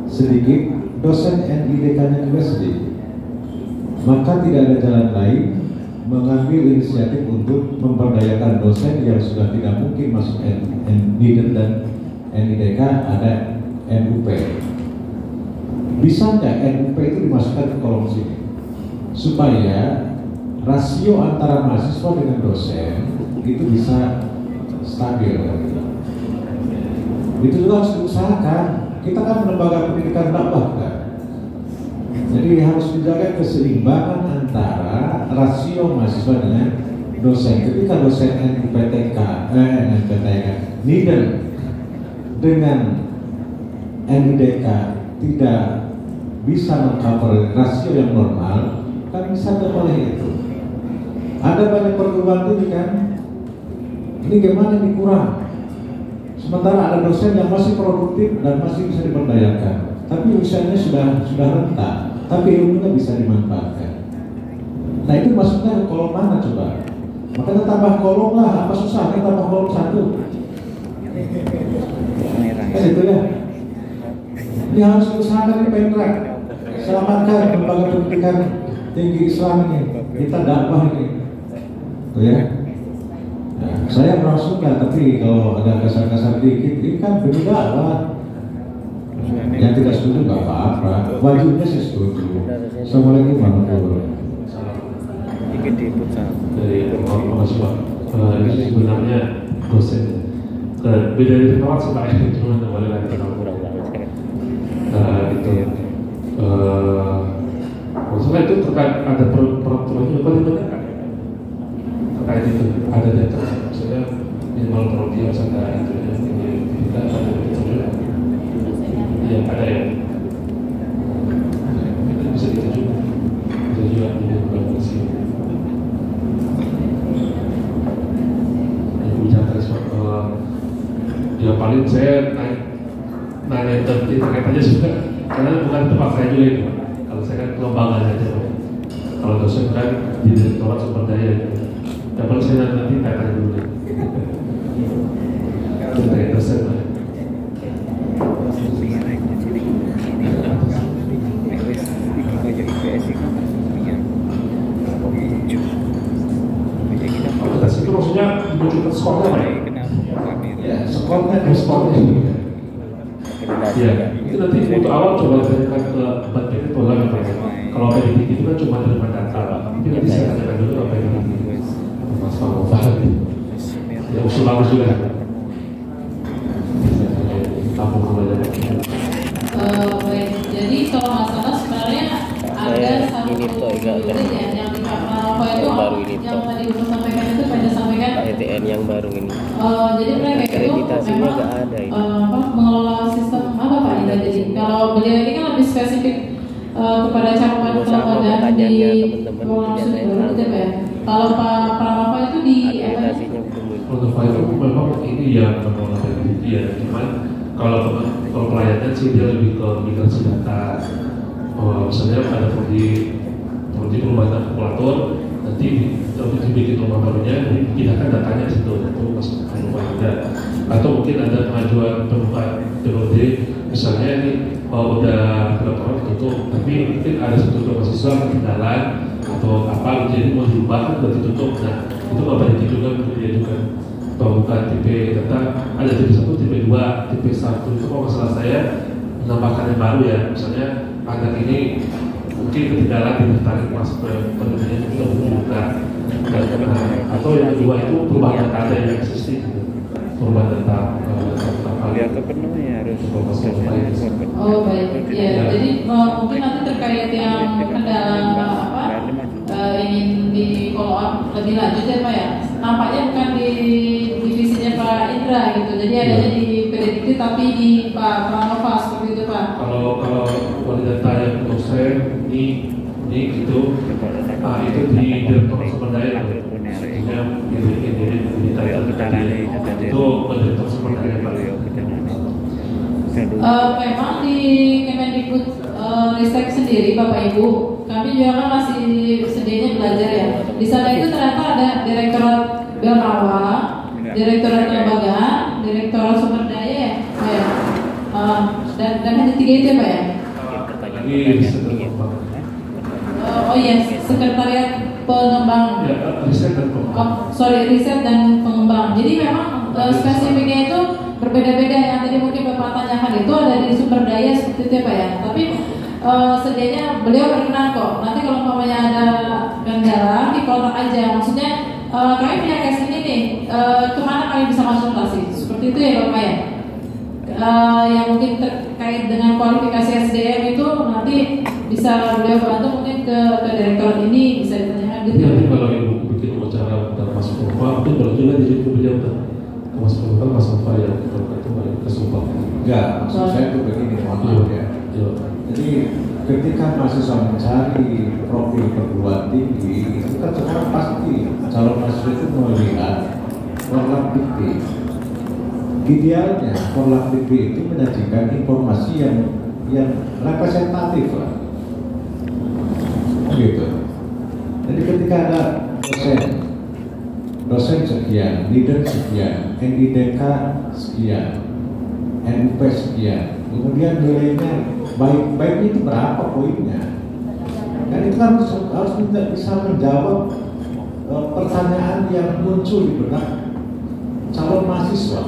sedikit, dosen NIDK-nya juga sedikit. Maka tidak ada jalan lain mengambil inisiatif untuk memberdayakan dosen yang sudah tidak mungkin masuk NIDEN dan NIDK, ada NUP. Bisa nggak NUP itu dimasukkan ke kolom sini supaya rasio antara mahasiswa dengan dosen itu bisa stabil. Itu juga harus diusahakan. Kita kan lembaga pendidikan dakwah kan. Jadi harus dijaga keseimbangan antara rasio mahasiswa dengan dosen. Ketika dosen NPTK, NIDEN dengan NIDK tidak bisa mengcover rasio yang normal, kan bisa terboleh itu. Ada banyak perguruan tinggi kan, ini gimana ini kurang. Sementara ada dosen yang masih produktif dan masih bisa diberdayakan, tapi usianya sudah renta, tapi ilmunya bisa dimanfaatkan. Nah itu masuknya ke kolom mana coba? Makanya tambah kolom lah, apa susahnya tambah kolom satu? Kan itu ya. Ini harus diusahakan di Pemprov. Selamatkan lembaga pendidikan tinggi Islam ini. Kita dakwah ini. Tuh ya. Nah, saya merasa suka, tapi kalau ada kasar-kasar dikit, ini kan benar dakwah. Yang tidak setuju nggak apa-apa. Wajibnya sih setuju. Assalamualaikum warahmatullahi wabarakatuh. Dari mahasiswa, ini sebenarnya dosen. Beda dari tempat sebenarnya cuma boleh lagi. Itu maksudnya itu terkait ada peraturan apa tidak terkait itu ada data maksudnya minimal prodi harus ada itu kita ada itu juga ya ada ya bisa kita juga menjadi produksi yang bicara ya paling saya nanya terkait aja juga karena bukan tempat saya juga itu. Kalau saya kan pengembangan aja. Kalau dosen kan di direktorat sumber daya gitu. Dapat saya nanti tanya dulu. Tanya dosen lah. Atas itu maksudnya menunjukkan skornya apa ya? Ya, skornya ke skornya. Ya, itu nanti untuk awal coba tanyakan ke bagian itu lah apa ya. Kalau PDT itu kan cuma terima data, tapi nanti saya tanyakan dulu apa yang Mas Pak. Ya usul bagus juga. Tampung dulu aja. Baik, jadi kalau masalah sebenarnya ada satu unit yang di Pak Pranowo itu yang tadi Ibu sampaikan itu pada sampaikan ETN yang baru ini. Jadi mereka itu memang mengelola sistem apa Pak Indra. Jadi kalau beliau ini kan lebih spesifik kepada cakupan kelembagaan di langsung gitu ya. Kalau Pak Pranowo itu di apa? Untuk itu memang ini yang mengelola PDT ya, cuman kalau pelayanan sih dia lebih ke migrasi data. Misalnya ada prodi perubahan kalkulator, nanti dibikin rumah barunya, dipindahkan datanya di situ, itu masuk ke rumah ada. Atau mungkin ada pengajuan pembukaan POD, misalnya ini udah berapa orang tutup, tapi mungkin ada satu dua mahasiswa ketinggalan atau apa, jadi mau diubah kan udah ditutup. Nah itu nggak banyak juga dia juga pembukaan tipe data, ada tipe 1, tipe 2, tipe 1 itu kalau masalah saya menambahkan yang baru ya, misalnya anak ini mungkin ketinggalan ditarik masuk ke penelitian itu buka, atau yang kedua itu perubahan data yang existing, perubahan data biar terpenuhi harus Oh baik, ya jadi mungkin nanti terkait yang kendala apa ingin di follow up lebih lanjut ya Pak ya. Nampaknya bukan di divisinya Pak Indra gitu, jadi adanya di PDT tapi di Pak Pranowo seperti itu Pak. Kalau data yang dosen ini gitu, itu di direktur sumber daya, artinya ini data itu direktur sumber daya Pak. Memang di Kemendikbud Ristek sendiri Bapak Ibu, kami juga kan masih sedianya belajar ya. Di sana itu ternyata ada Direktorat Belrawa, Direktorat Kelembagaan, Direktorat Sumber Daya ya. Dan hanya 3 itu ya Pak ya? Oh iya, Sekretariat Pengembang. Riset dan pengembang. Riset dan pengembang. Jadi memang spesifiknya itu berbeda-beda. Yang tadi mungkin Bapak tanyakan itu ada di sumber daya seperti itu ya Pak ya. Tapi sedianya beliau berkenan kok. Nanti kalau umpamanya ada kendala di kontak aja. Maksudnya kami punya case ini nih, kemana kami bisa konsultasi? Seperti itu ya Bapak ya. Yang mungkin terkait dengan kualifikasi SDM itu nanti bisa beliau bantu mungkin ke direktorat ini bisa ditanyakan gitu. Nanti kalau ibu bikin wawancara tentang Mas Nova, itu baru juga jadi beliau ke Mas Nova, Mas Nova ya itu balik ke Sumpah. Enggak, maksud saya itu begini, mohon maaf ya. Jadi ketika mahasiswa mencari profil perguruan tinggi, itu kan sekarang pasti calon mahasiswa itu melihat Korlap Dikti. Idealnya Korlap Dikti itu menyajikan informasi yang representatif lah. Gitu. Jadi ketika ada dosen sekian, leader sekian, NIDK sekian, NUP sekian, kemudian nilainya baik itu berapa poinnya? Dan itu harus bisa menjawab pertanyaan yang muncul di benak calon mahasiswa.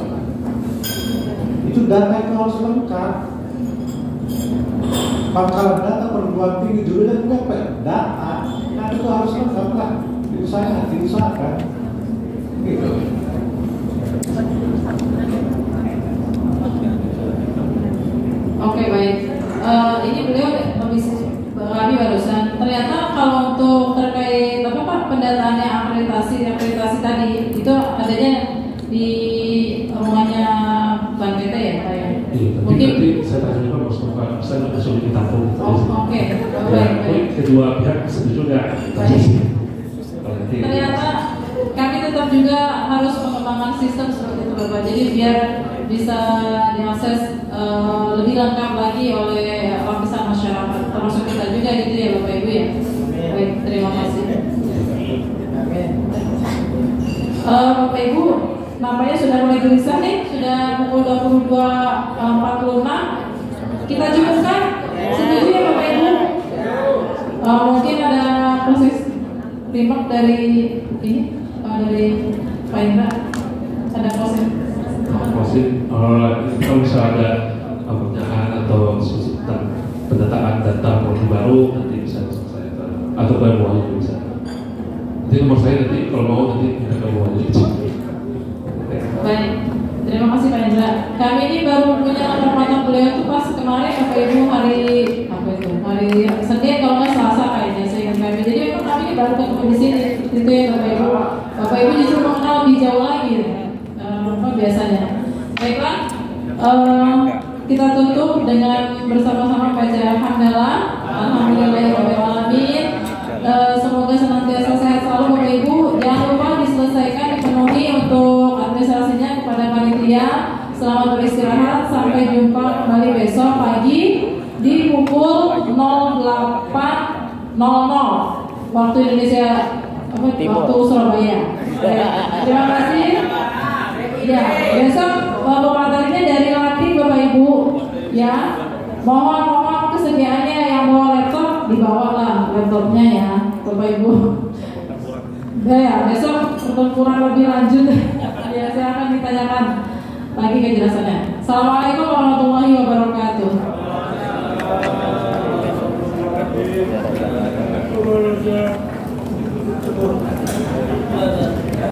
Itu data itu harus lengkap. Pangkalan data perguruan tinggi judulnya apa? Data. Nah itu harus lengkap lah. Diusahakan. Gitu. Oke baik. Ini beliau kami barusan. Ternyata kalau untuk terkait apa Pak pendataannya akreditasi tadi itu adanya di omongannya Bang PT ya Pak ya. Mungkin nanti saya tanya juga Mas Nova, saya langsung ditampung. Oke. Baik. Kedua pihak setuju nggak? Ternyata kami tetap juga harus mengembangkan sistem seperti itu Bapak. Jadi biar bisa diakses lebih lengkap lagi oleh lapisan masyarakat. termasuk kita juga gitu ya Bapak Ibu ya. Baik, terima kasih. Bapak Ibu, nampaknya sudah mulai gelisah nih, sudah pukul 22.46. Kita cukupkan, setuju ya Bapak Ibu? Mungkin ada proses remark dari ini, dari Pak Indra, ada proses. Kalau misalnya ada pertanyaan atau tentang pendataan data program baru nanti bisa saya atau ke bawah juga bisa. Nanti nomor saya nanti kalau mau nanti kita ke bawah aja. Baik, terima kasih Pak Indra. Kami ini baru punya nomor kontak beliau itu pas kemarin Bapak Ibu hari Senin kalau nggak Selasa kayaknya saya ingat kami. Jadi memang kami ini baru ketemu di sini, itu ya Bapak Ibu. Bapak Ibu justru mengenal lebih jauh lagi, biasanya. Baiklah, kita tutup dengan bersama-sama baca hamdalah. Alhamdulillahirobbilalamin. Semoga senantiasa sehat selalu Bapak Ibu. Jangan lupa diselesaikan, dipenuhi untuk administrasinya kepada panitia. Selamat beristirahat. Sampai jumpa kembali besok pagi di pukul 08.00 waktu Indonesia, waktu Surabaya. Terima kasih. Ya, besok materinya dari Latin Bapak Ibu. Ya, mohon kesediaannya yang bawa laptop dibawalah laptopnya ya Bapak Ibu. Ya, besok pertempuran lebih lanjut. Ya, saya akan ditanyakan lagi kejelasannya. Assalamualaikum warahmatullahi wabarakatuh.